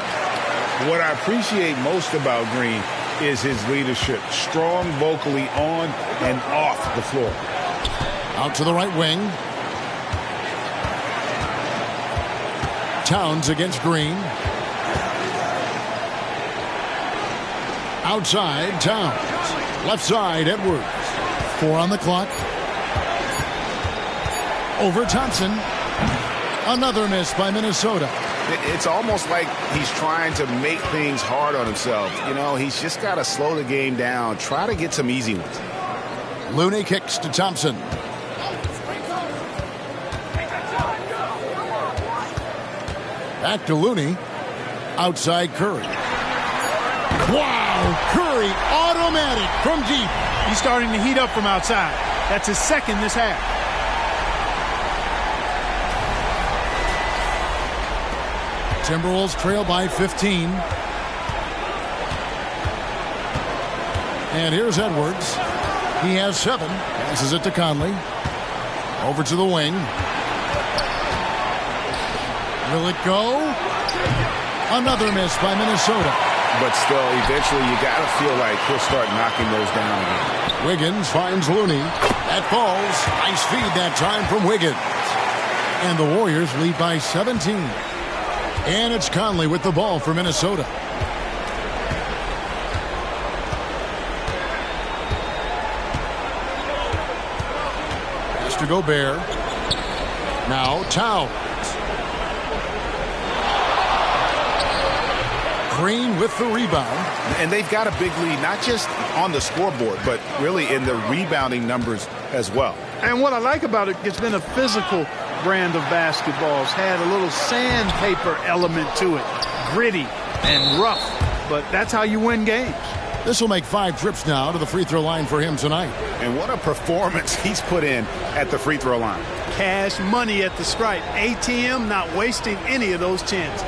What I appreciate most about Green is his leadership. Strong vocally on and off the floor. Out to the right wing. Towns against Green. Outside, Towns. Left side, Edwards. 4 on the clock. Over Thompson. Another miss by Minnesota. It's almost like he's trying to make things hard on himself. You know, he's just got to slow the game down. Try to get some easy ones. Looney kicks to Thompson. Back to Looney. Outside Curry. Wow! Curry automatic from deep. He's starting to heat up from outside. That's his second this half. Timberwolves trail by 15. And here's Edwards. He has 7. Passes it to Conley. Over to the wing. Will it go? Another miss by Minnesota. But still, eventually you got to feel like he'll start knocking those down again. Wiggins finds Looney. That falls. Nice feed that time from Wiggins. And the Warriors lead by 17. And it's Conley with the ball for Minnesota. Pass to Gobert. Now Towns. Green with the rebound. And they've got a big lead, not just on the scoreboard, but really in the rebounding numbers as well. And what I like about it, it's been a physical brand of basketball. It's had a little sandpaper element to it. Gritty and rough, but that's how you win games. This will make 5 trips now to the free throw line for him tonight. And what a performance he's put in at the free throw line. Cash money at the stripe. ATM not wasting any of those chances.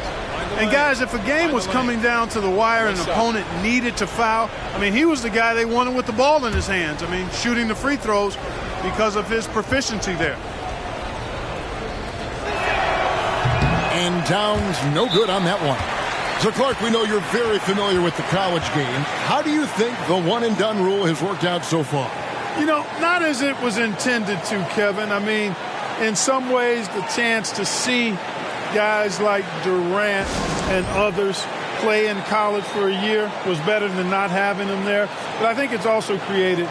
And guys, if a game was coming down to the wire and an opponent needed to foul, I mean, he was the guy they wanted with the ball in his hands. I mean, shooting the free throws because of his proficiency there. And Towns no good on that one. So, Clark, we know you're very familiar with the college game. How do you think the one-and-done rule has worked out so far? You know, not as it was intended to, Kevin. I mean, in some ways, the chance to see guys like Durant and others play in college for a year was better than not having them there. But I think it's also created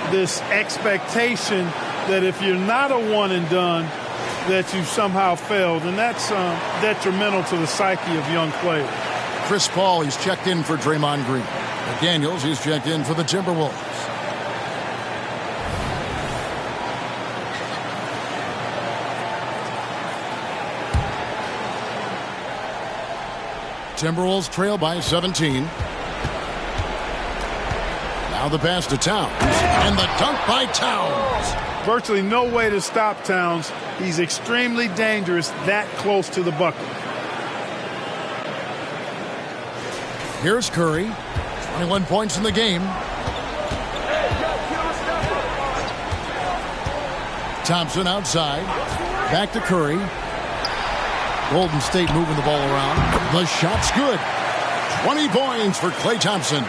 this expectation that if you're not a one-and-done, that you somehow failed. And that's detrimental to the psyche of young players. Chris Paul, he's checked in for Draymond Green. McDaniels, he's checked in for the Timberwolves. Timberwolves trail by 17. Now the pass to Towns. And the dunk by Towns. Virtually no way to stop Towns. He's extremely dangerous that close to the bucket. Here's Curry. 21 points in the game. Thompson outside. Back to Curry. Golden State moving the ball around. The shot's good. 20 points for Klay Thompson.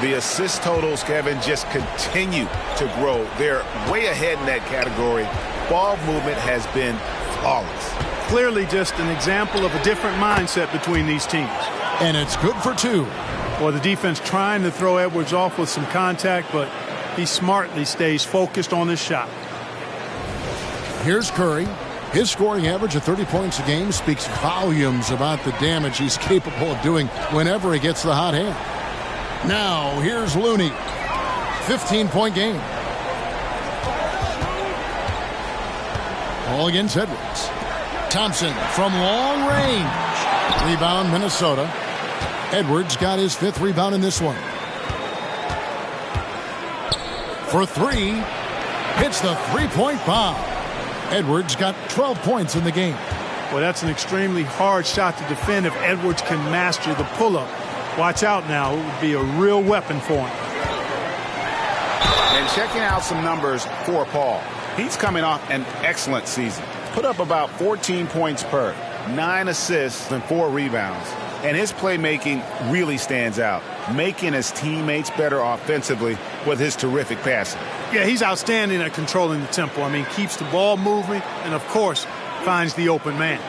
The assist totals, Kevin, just continue to grow. They're way ahead in that category. Ball movement has been flawless. Clearly just an example of a different mindset between these teams. And it's good for two. Well, the defense trying to throw Edwards off with some contact, but he smartly stays focused on his shot. Here's Curry. His scoring average of 30 points a game speaks volumes about the damage he's capable of doing whenever he gets the hot hand. Now, here's Looney. 15-point game. Ball against Edwards. Thompson from long range. Rebound, Minnesota. Edwards got his 5th rebound in this one. For 3. Hits the three-point bomb. Edwards got 12 points in the game. Well, that's an extremely hard shot to defend if Edwards can master the pull-up. Watch out now. It would be a real weapon for him. And checking out some numbers for Paul. He's coming off an excellent season. Put up about 14 points per, 9 assists, and 4 rebounds. And his playmaking really stands out, making his teammates better offensively with his terrific passing. Yeah, he's outstanding at controlling the tempo. I mean, keeps the ball moving and, of course, finds the open man.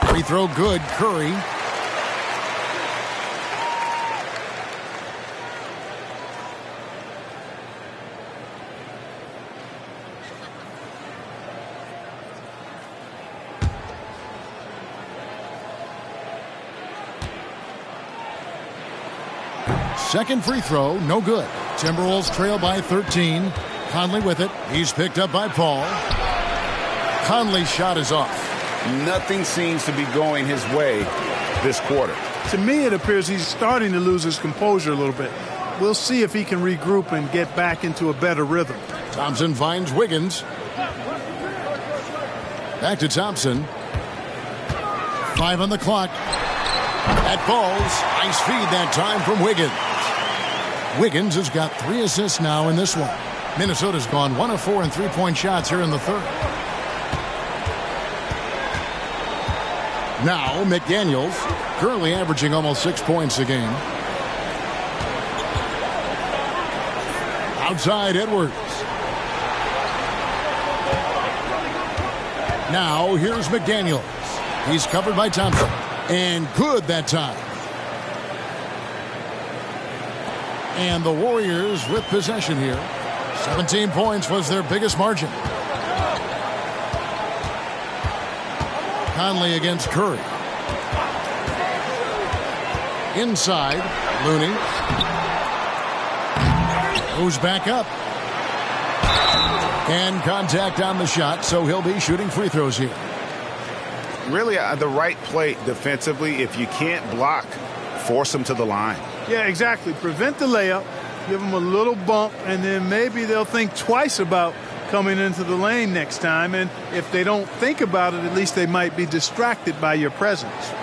Free throw good, Curry. Second free throw, no good. Timberwolves trail by 13. Conley with it. He's picked up by Paul. Conley's shot is off. Nothing seems to be going his way this quarter. To me, it appears he's starting to lose his composure a little bit. We'll see if he can regroup and get back into a better rhythm. Thompson finds Wiggins. Back to Thompson. 5 on the clock. That falls. Nice feed that time from Wiggins. Wiggins has got 3 assists now in this one. Minnesota's gone 1 of 4 in three-point shots here in the third. Now McDaniels, currently averaging almost 6 points a game. Outside Edwards. Now here's McDaniels. He's covered by Thompson. And good that time. And the Warriors with possession here. 17 points was their biggest margin. Conley against Curry. Inside, Looney. Goes back up. And contact on the shot, so he'll be shooting free throws here. Really the right play defensively. If you can't block, force him to the line. Yeah, exactly. Prevent the layup, Give them a little bump, and then maybe they'll think twice about coming into the lane next time. And if they don't think about it, at least they might be distracted by your presence.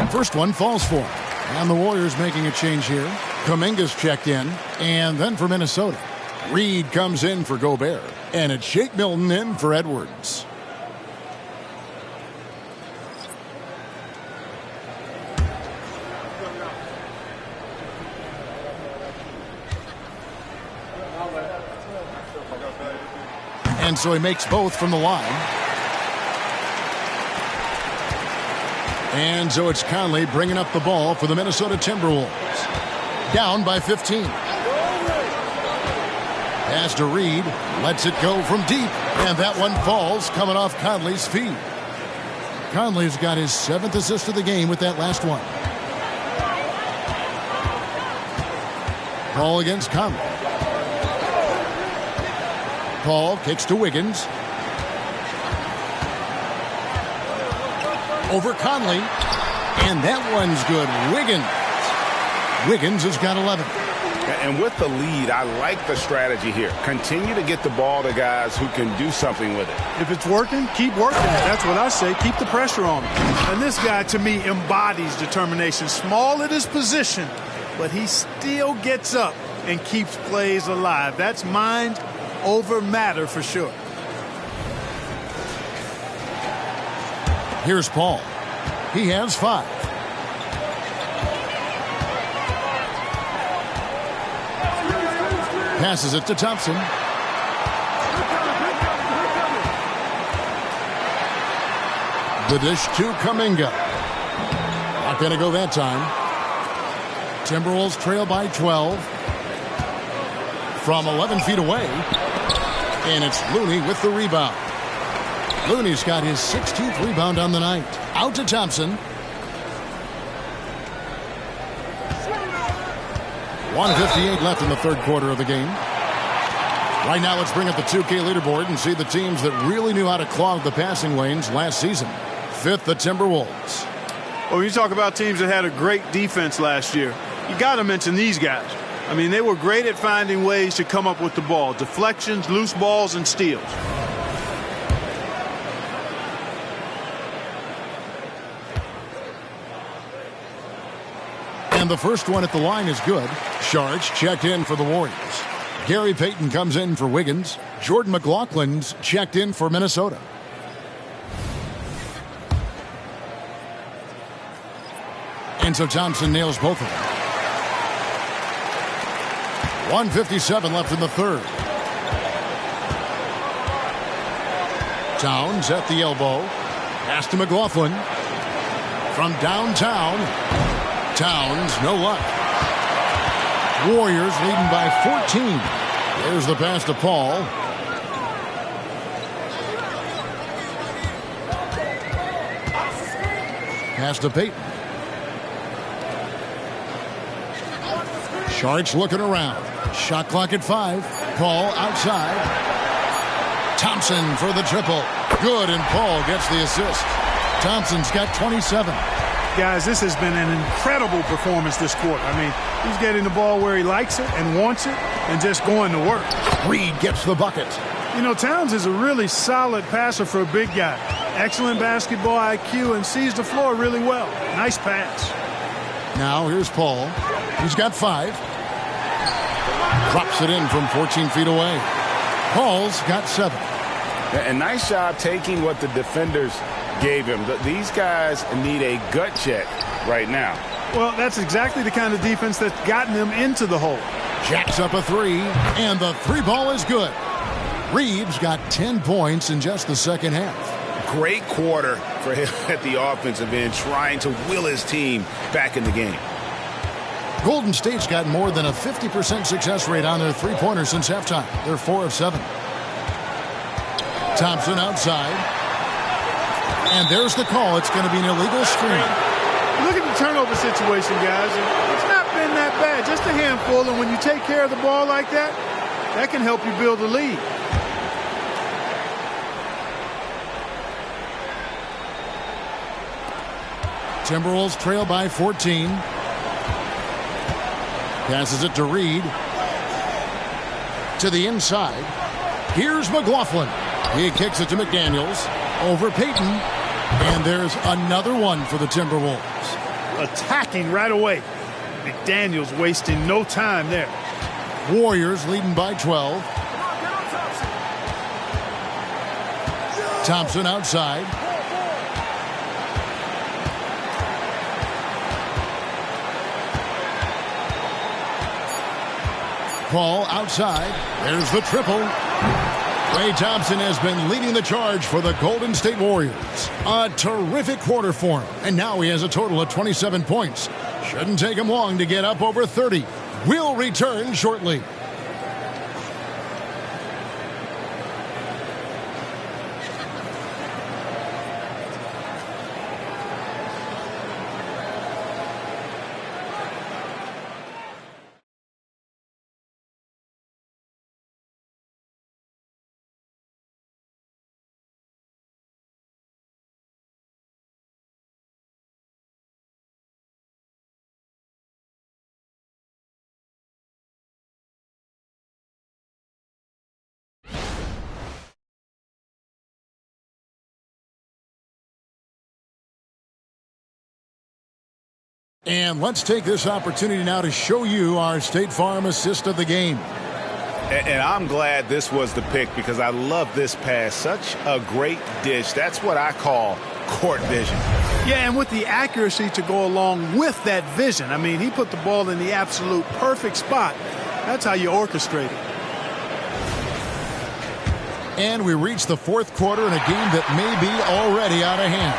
First one falls for him. And the Warriors making a change here. Kuminga's checked in. And then for Minnesota, Reed comes in for Gobert. And it's Shake Milton in for Edwards. And so he makes both from the line. And so it's Conley bringing up the ball for the Minnesota Timberwolves. Down by 15. Pass to Reed. Lets it go from deep. And that one falls coming off Conley's feet. Conley's got his 7th assist of the game with that last one. Paul against Conley. Paul kicks to Wiggins. Over Conley. And that one's good. Wiggins has got 11. And with the lead, I like the strategy here. Continue to get the ball to guys who can do something with it. If it's working, keep working it. That's what I say. Keep the pressure on him. And this guy, to me, embodies determination. Small at his position, but he still gets up and keeps plays alive. That's mind over matter for sure. Here's Paul. He has 5. Passes it to Thompson. The dish to Kuminga. Not going to go that time. Timberwolves trail by 12. From 11 feet away. And it's Looney with the rebound. Looney's got his 16th rebound on the night. Out to Thompson. 1:58 left in the third quarter of the game. Right now, let's bring up the 2K leaderboard and see the teams that really knew how to clog the passing lanes last season. 5th, the Timberwolves. Well, when you talk about teams that had a great defense last year, you got to mention these guys. I mean, they were great at finding ways to come up with the ball. Deflections, loose balls, and steals. And the first one at the line is good. Sharch checked in for the Warriors. Gary Payton comes in for Wiggins. Jordan McLaughlin's checked in for Minnesota. And so Thompson nails both of them. 1:57 left in the third. Towns at the elbow. Pass to McLaughlin. From downtown. Towns, no luck. Warriors leading by 14. There's the pass to Paul. Pass to Payton. Sharch looking around. Shot clock at 5. Paul outside. Thompson for the triple. Good, and Paul gets the assist. Thompson's got 27. Guys, this has been an incredible performance this quarter. I mean, he's getting the ball where he likes it and wants it and just going to work. Reed gets the bucket. You know, Towns is a really solid passer for a big guy. Excellent basketball IQ and sees the floor really well. Nice pass. Now here's Paul. He's got 5. Drops it in from 14 feet away. Paul's got 7. And nice job taking what the defenders gave him. These guys need a gut check right now. Well, that's exactly the kind of defense that's gotten them into the hole. Jacks up a 3, and the 3 ball is good. Reeves got 10 points in just the second half. Great quarter for him at the offensive end, trying to will his team back in the game. Golden State's got more than a 50% success rate on their three-pointers since halftime. They're 4 of 7. Thompson outside. And there's the call. It's going to be an illegal screen. Look at the turnover situation, guys. It's not been that bad. Just a handful. And when you take care of the ball like that, that can help you build a lead. Timberwolves trail by 14. Passes it to Reed. To the inside. Here's McLaughlin. He kicks it to McDaniels. Over Payton. And there's another one for the Timberwolves. Attacking right away. McDaniels wasting no time there. Warriors leading by 12. Thompson outside. Paul outside. There's the triple. Klay Thompson has been leading the charge for the Golden State Warriors. A terrific quarter for him. And now he has a total of 27 points. Shouldn't take him long to get up over 30. We'll return shortly. And let's take this opportunity now to show you our State Farm assist of the game. And I'm glad this was the pick because I love this pass. Such a great dish. That's what I call court vision. Yeah, and with the accuracy to go along with that vision. I mean, he put the ball in the absolute perfect spot. That's how you orchestrate it. And we reach the fourth quarter in a game that may be already out of hand.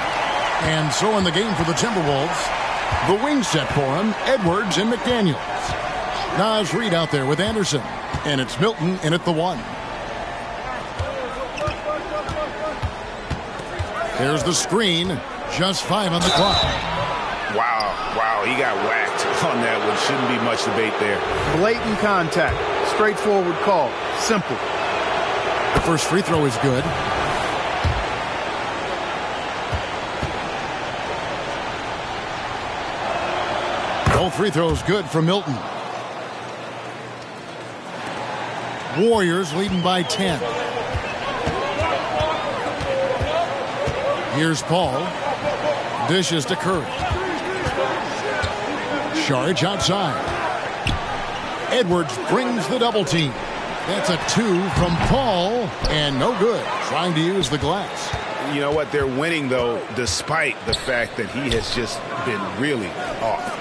And so in the game for the Timberwolves, the wing set for him, Edwards and McDaniels. Nas Reed out there with Anderson. And it's Milton in at the 1. There's the screen. Just 5 on the clock. Wow, he got whacked on that one. Shouldn't be much debate there. Blatant contact. Straightforward call. Simple. The first free throw is good. Both free throws good for Milton. Warriors leading by 10. Here's Paul. Dishes to Curry. Saric outside. Edwards brings the double team. That's a 2 from Paul, and no good. Trying to use the glass. You know what? They're winning, though, despite the fact that he has just been really off.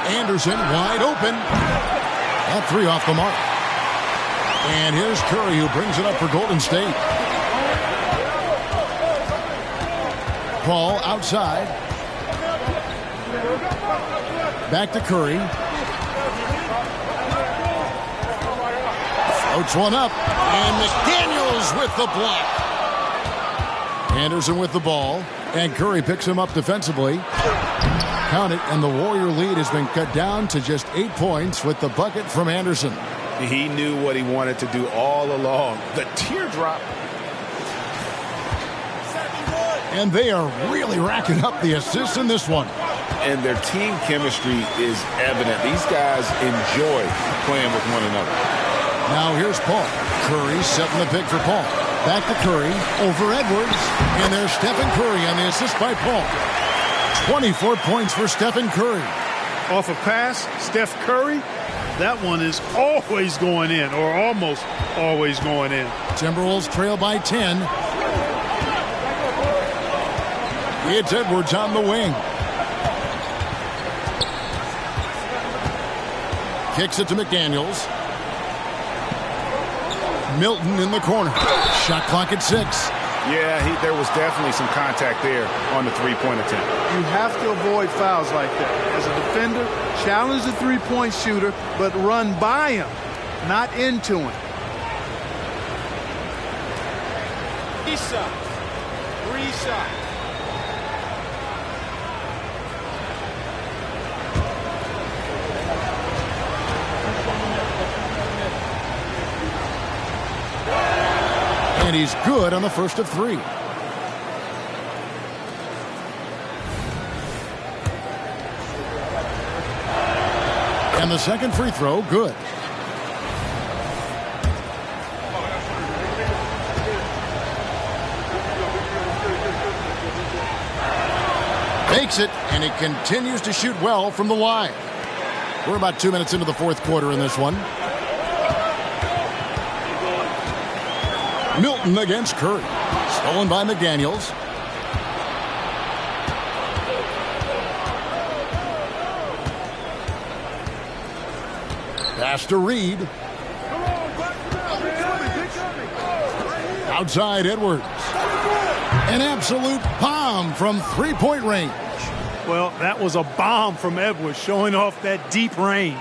Anderson wide open. That 3 off the mark. And here's Curry who brings it up for Golden State. Paul outside. Back to Curry. Floats one up. And McDaniels with the block. Anderson with the ball. And Curry picks him up defensively. Count it, and the Warrior lead has been cut down to just 8 points with the bucket from Anderson. He knew what he wanted to do all along. The teardrop. And they are really racking up the assists in this one. And their team chemistry is evident. These guys enjoy playing with one another. Now here's Paul. Curry setting the pick for Paul. Back to Curry, over Edwards. And there's Stephen Curry on the assist by Paul. 24 points for Stephen Curry. Off a pass, Steph Curry, that one is always going in, or almost always going in. Timberwolves trail by 10. It's Edwards on the wing. Kicks it to McDaniels. Milton in the corner. Shot clock at 6. Yeah, there was definitely some contact there on the three-point attempt. You have to avoid fouls like that. As a defender, challenge the three-point shooter, but run by him, not into him. Reset. And he's good on the first of 3. And the second free throw, good. Makes it, and he continues to shoot well from the line. We're about 2 minutes into the fourth quarter in this one. Milton against Curry. Stolen by McDaniels. Pass to Reed. Outside Edwards. An absolute bomb from three-point range. Well, that was a bomb from Edwards, showing off that deep range.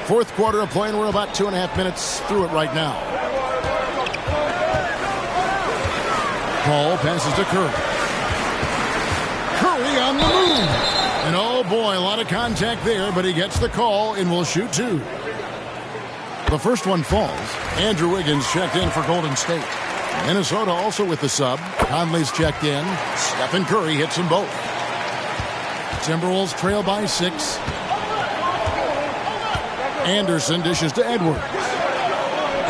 Fourth quarter of play, and we're about 2.5 minutes through it right now. Paul passes to Curry. Curry on the move. And oh boy, a lot of contact there, but he gets the call and will shoot two. The first one falls. Andrew Wiggins checked in for Golden State. Minnesota also with the sub. Conley's checked in. Stephen Curry hits them both. Timberwolves trail by 6. Anderson dishes to Edwards.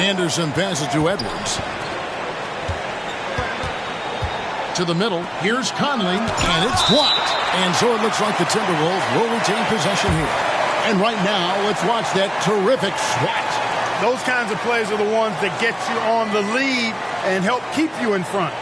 Anderson passes to Edwards. To the middle. Here's Conley, and it's blocked. And so it looks like the Timberwolves will retain possession here. And right now, let's watch that terrific swat. Those kinds of plays are the ones that get you on the lead and help keep you in front.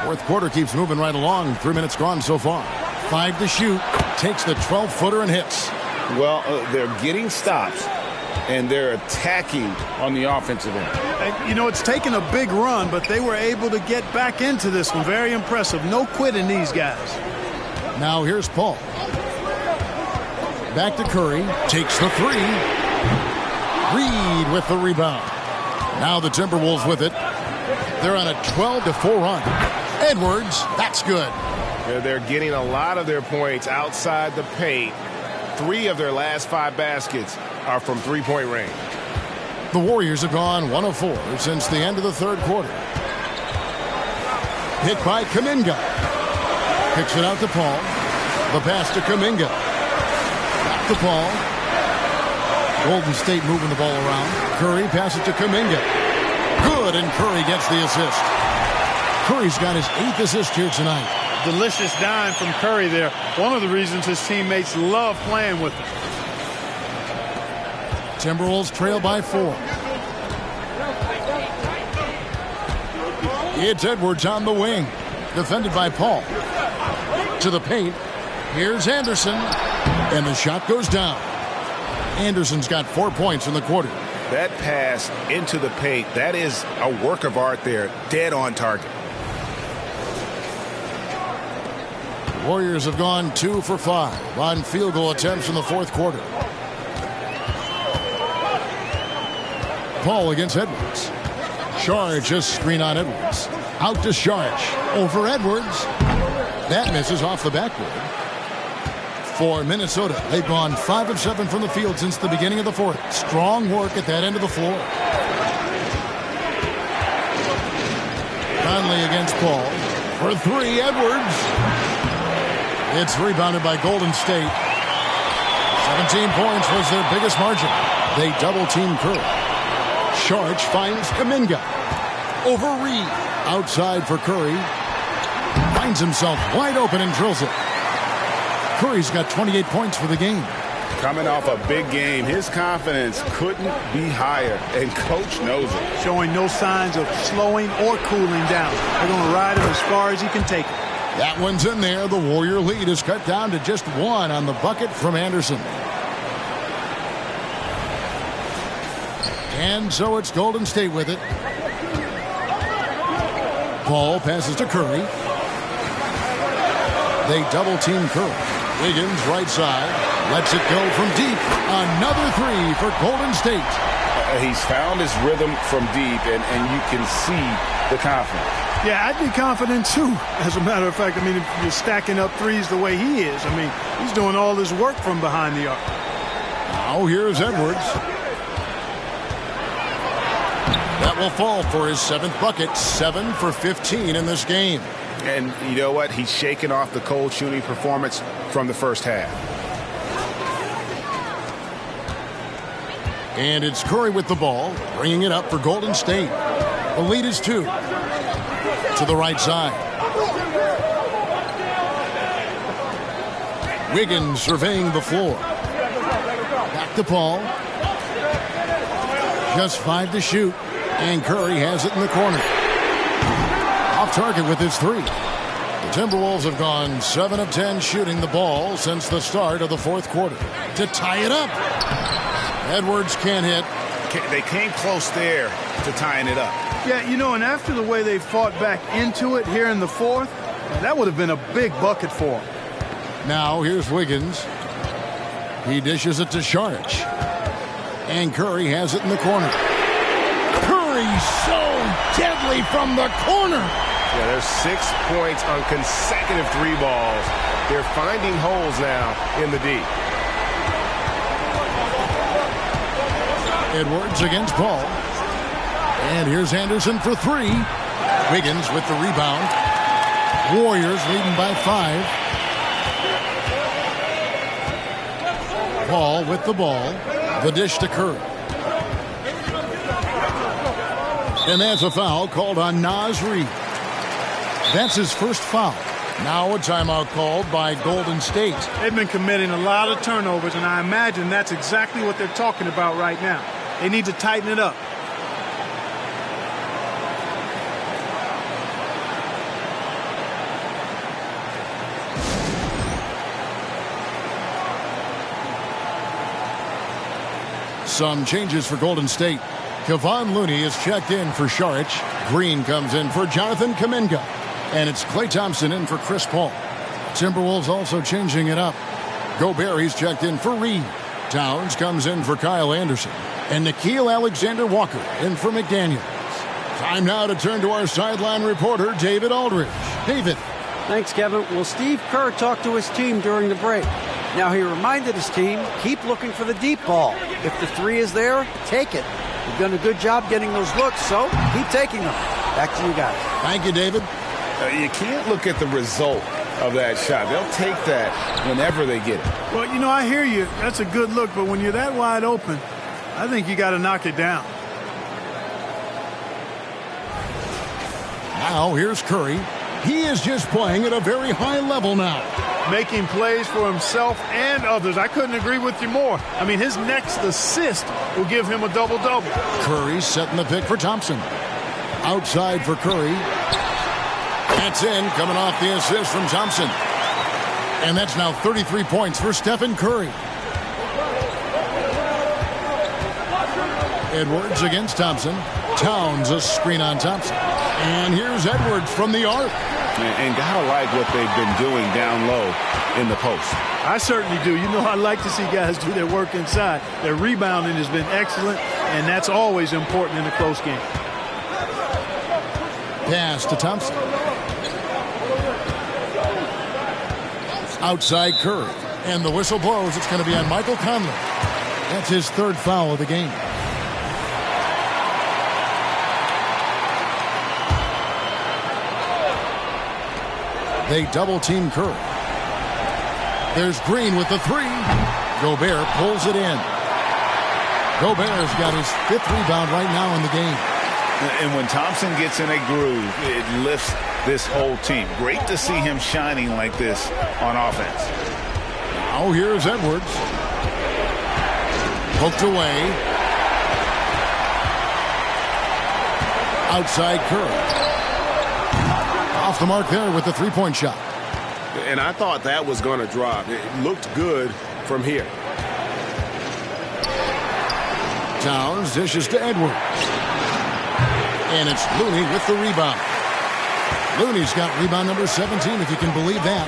Fourth quarter keeps moving right along. 3 minutes gone so far. 5 to shoot. Takes the 12-footer and hits. Well, they're getting stops, and they're attacking on the offensive end. And, you know, it's taken a big run, but they were able to get back into this one. Very impressive. No quitting these guys. Now here's Paul. Back to Curry. Takes the three. Reed with the rebound. Now the Timberwolves with it. They're on a 12-4 run. Edwards, that's good. They're getting a lot of their points outside the paint. 3 of their last 5 baskets are from three-point range. The Warriors have gone 1 of 4 since the end of the third quarter. Hit by Kuminga. Picks it out to Paul. The pass to Kuminga. Back to Paul. Golden State moving the ball around. Curry passes to Kuminga. Good, and Curry gets the assist. Curry's got his 8th assist here tonight. Delicious dime from Curry there. One of the reasons his teammates love playing with him. Timberwolves trail by 4. It's Edwards on the wing. Defended by Paul. To the paint. Here's Anderson. And the shot goes down. Anderson's got 4 points in the quarter. That pass into the paint, that is a work of art there. Dead on target. Warriors have gone 2 for 5 on field goal attempts in the fourth quarter. Paul against Edwards. Sharge just screen on Edwards. Out to Sharge. Over Edwards. That misses off the backboard. For Minnesota, they've gone 5 of 7 from the field since the beginning of the fourth. Strong work at that end of the floor. Conley against Paul. For 3, Edwards. It's rebounded by Golden State. 17 points was their biggest margin. They double-team Curry. Sharge finds Kuminga. Over Reed. Outside for Curry. Finds himself wide open and drills it. Curry's got 28 points for the game. Coming off a big game, his confidence couldn't be higher, and Coach knows it. Showing no signs of slowing or cooling down. They're going to ride him as far as he can take it. That one's in there. The Warrior lead is cut down to just 1 on the bucket from Anderson. And so it's Golden State with it. Paul passes to Curry. They double-team Curry. Wiggins, right side, lets it go from deep. Another 3 for Golden State. He's found his rhythm from deep, and you can see the confidence. Yeah, I'd be confident, too. As a matter of fact, I mean, if you're stacking up threes the way he is, I mean, he's doing all his work from behind the arc. Now here's Edwards. That will fall for his 7th bucket. 7 for 15 in this game. And you know what? He's shaken off the cold shooting performance from the first half. And it's Curry with the ball, bringing it up for Golden State. The lead is 2. To the right side. Wiggins surveying the floor. Back to Paul. Just 5 to shoot. And Curry has it in the corner. Off target with his 3. The Timberwolves have gone 7 of 10 shooting the ball since the start of the 4th quarter. To tie it up. Edwards can't hit. They came close there to tying it up. Yeah, you know, and after the way they fought back into it here in the 4th, that would have been a big bucket for him. Now here's Wiggins. He dishes it to Saric. And Curry has it in the corner. Curry so deadly from the corner. Yeah, there's 6 points on consecutive 3 balls. They're finding holes now in the D. Edwards against Paul. And here's Anderson for 3. Wiggins with the rebound. Warriors leading by 5. Paul with the ball. The dish to Curry. And that's a foul called on Naz Reid. That's his first foul. Now a timeout called by Golden State. They've been committing a lot of turnovers, and I imagine that's exactly what they're talking about right now. They need to tighten it up. Some changes for Golden State. Kevon Looney is checked in for Saric. Green comes in for Jonathan Kuminga. And it's Klay Thompson in for Chris Paul. Timberwolves also changing it up. Gobert, he's checked in for Reed. Towns comes in for Kyle Anderson. And Nickeil Alexander-Walker in for McDaniels. Time now to turn to our sideline reporter, David Aldridge. David. Thanks, Kevin. Well, Steve Kerr talked to his team during the break. Now, he reminded his team, keep looking for the deep ball. If the 3 is there, take it. You've done a good job getting those looks, so keep taking them. Back to you guys. Thank you, David. You can't look at the result of that shot. They'll take that whenever they get it. Well, you know, I hear you. That's a good look, but when you're that wide open, I think you got to knock it down. Now here's Curry. He is just playing at a very high level now. Making plays for himself and others. I couldn't agree with you more. I mean, his next assist will give him a double-double. Curry setting the pick for Thompson. Outside for Curry. That's in, coming off the assist from Thompson. And that's now 33 points for Stephen Curry. Edwards against Thompson. Towns a screen on Thompson. And here's Edwards from the arc. And gotta like what they've been doing down low in the post. I certainly do. You know, I like to see guys do their work inside. Their rebounding has been excellent, and that's always important in a close game. Pass to Thompson. Outside Curry. And the whistle blows. It's going to be on Michael Conley. That's his 3rd foul of the game. They double-team Curry. There's Green with the 3. Gobert pulls it in. Gobert's got his 5th rebound right now in the game. And when Thompson gets in a groove, it lifts this whole team. Great to see him shining like this on offense. Now here's Edwards. Poked away. Outside Curry. Off the mark there with the 3-point shot. And I thought that was going to drop. It looked good from here. Towns dishes to Edwards. And it's Looney with the rebound. Looney's got rebound number 17, if you can believe that.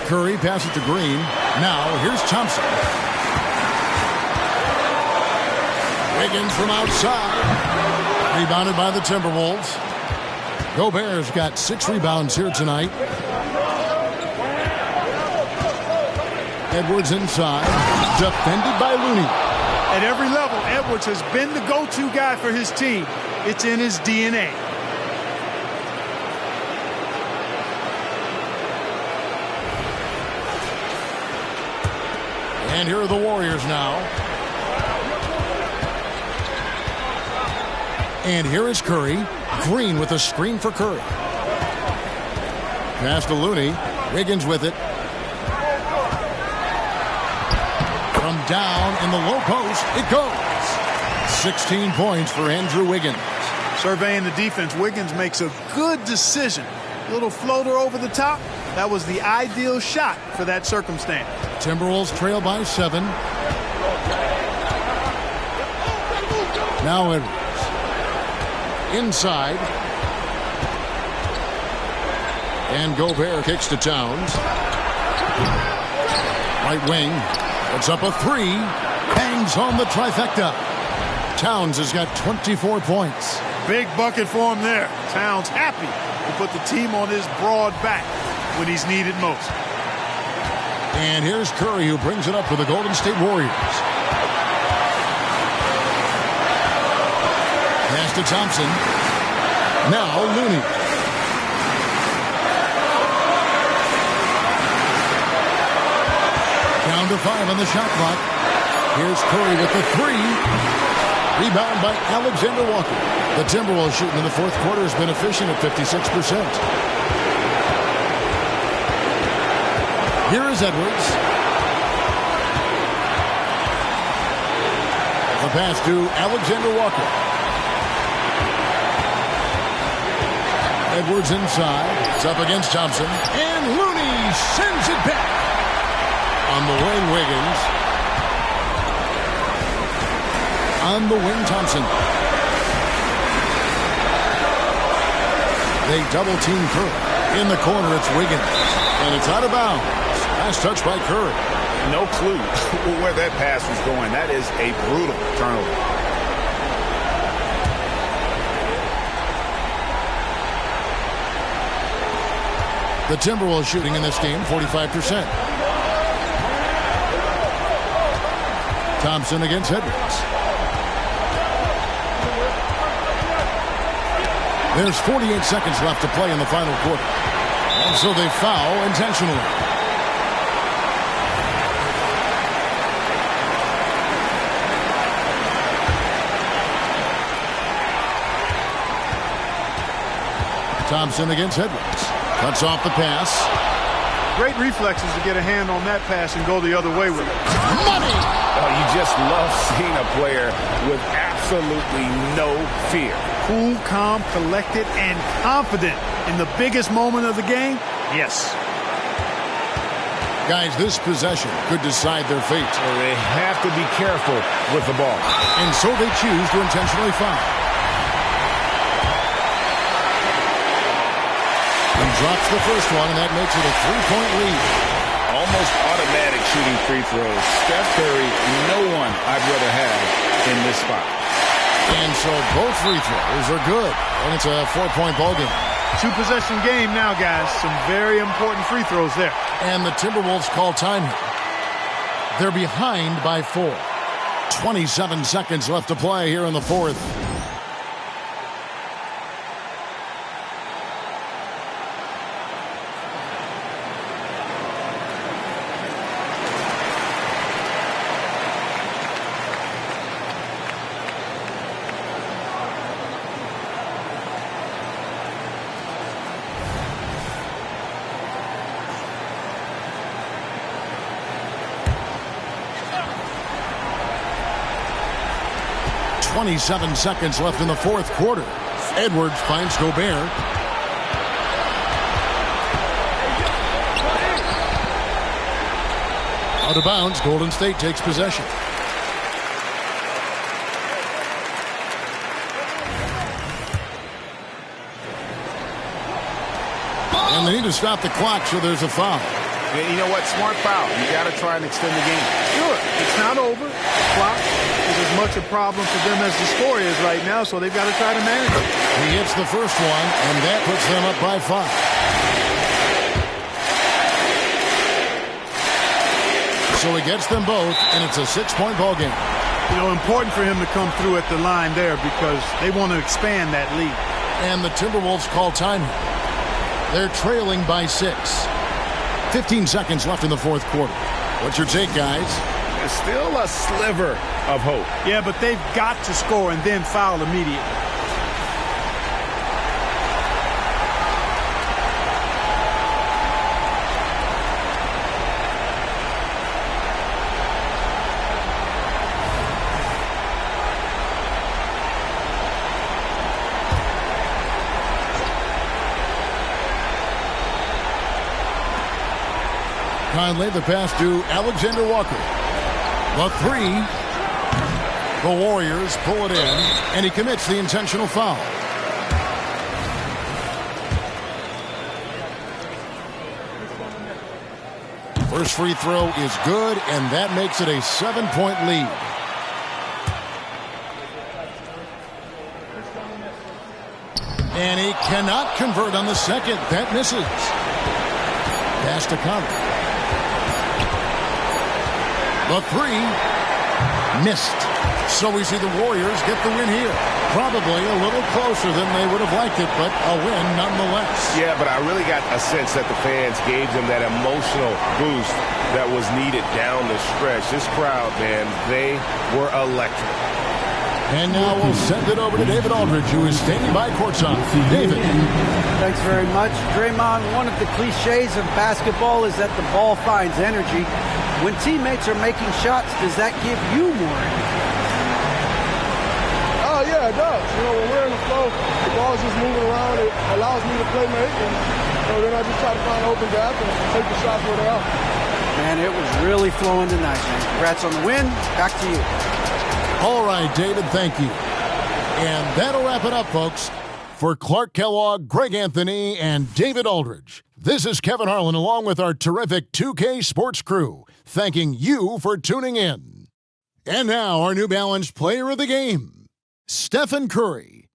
Curry passes to Green. Now here's Thompson. Wiggins from outside. Rebounded by the Timberwolves. Gobert's got 6 rebounds here tonight. Edwards inside. Defended by Looney. At every level, Edwards has been the go-to guy for his team. It's in his DNA. And here are the Warriors now. And here is Curry. Green with a screen for Curry. Pass to Looney. Wiggins with it. From down in the low post, it goes. 16 points for Andrew Wiggins. Surveying the defense, Wiggins makes a good decision. Little floater over the top. That was the ideal shot for that circumstance. Timberwolves trail by 7. Now Edwards. Inside. And Gobert kicks to Towns. Right wing. Puts up a 3. Bangs home the trifecta. Towns has got 24 points. Big bucket for him there. Towns happy to put the team on his broad back when he's needed most. And here's Curry, who brings it up for the Golden State Warriors. Pass to Thompson. Now Looney. Down to 5 on the shot clock. Here's Curry with the 3. Rebound by Alexander Walker. The Timberwolves shooting in the fourth quarter has been efficient at 56%. Here is Edwards. The pass to Alexander Walker. Edwards inside. It's up against Thompson. And Looney sends it back. On the wing, Wiggins. On the wing, Thompson. They double team Curry. In the corner, it's Wiggins. And it's out of bounds. Last touch by Curry. No clue where that pass was going. That is a brutal turnover. The Timberwolves shooting in this game 45%. Thompson against Edwards. There's 48 seconds left to play in the final quarter. And so they foul intentionally. Thompson against Edwards. Cuts off the pass. Great reflexes to get a hand on that pass and go the other way with it. Money! Oh, you just love seeing a player with absolutely no fear. Cool, calm, collected, and confident in the biggest moment of the game? Yes. Guys, this possession could decide their fate. Well, they have to be careful with the ball. And so they choose to intentionally foul. He drops the first one, and that makes it a 3-point lead. Almost automatic shooting free throws. Steph Curry, no one I'd rather have in this spot. And so both free throws are good. And it's a 4-point ball game. 2-possession game now, guys. Some very important free throws there. And the Timberwolves call time here. They're behind by 4. 27 seconds left to play here in the fourth. .27 seconds left in the fourth quarter. Edwards finds Gobert. Out of bounds, Golden State takes possession. And they need to stop the clock, so there's a foul. And you know what? Smart foul. You got to try and extend the game. Sure. It's not over. The clock is as much a problem for them as the score is right now, so they've got to try to manage it. He hits the first one, and that puts them up by 5. So he gets them both, and it's a 6-point ball game. You know, important for him to come through at the line there because they want to expand that lead. And the Timberwolves call timeout. They're trailing by 6. 15 seconds left in the fourth quarter. What's your take, guys? There's still a sliver of hope. Yeah, but they've got to score and then foul immediately. Conley, the pass to Alexander Walker. The three. The Warriors pull it in, and he commits the intentional foul. First free throw is good, and that makes it a 7-point lead. And he cannot convert on the second. That misses. Pass to Conley. The three missed. So we see the Warriors get the win here. Probably a little closer than they would have liked it, but a win nonetheless. Yeah, but I really got a sense that the fans gave them that emotional boost that was needed down the stretch. This crowd, man, they were electric. And now we'll send it over to David Aldridge, who is standing by courtside. David. Thanks very much. Draymond, one of the cliches of basketball is that the ball finds energy. When teammates are making shots, does that give you more energy? Oh, yeah, it does. You know, when we're in the flow, the ball's just moving around. It allows me to play make, and then I just try to find an open gap and take the shots where they are. Man, it was really flowing tonight, man. Congrats on the win. Back to you. All right, David, thank you. And that'll wrap it up, folks. For Clark Kellogg, Greg Anthony, and David Aldridge, this is Kevin Harlan along with our terrific 2K Sports crew, thanking you for tuning in. And now our New Balance player of the game, Stephen Curry.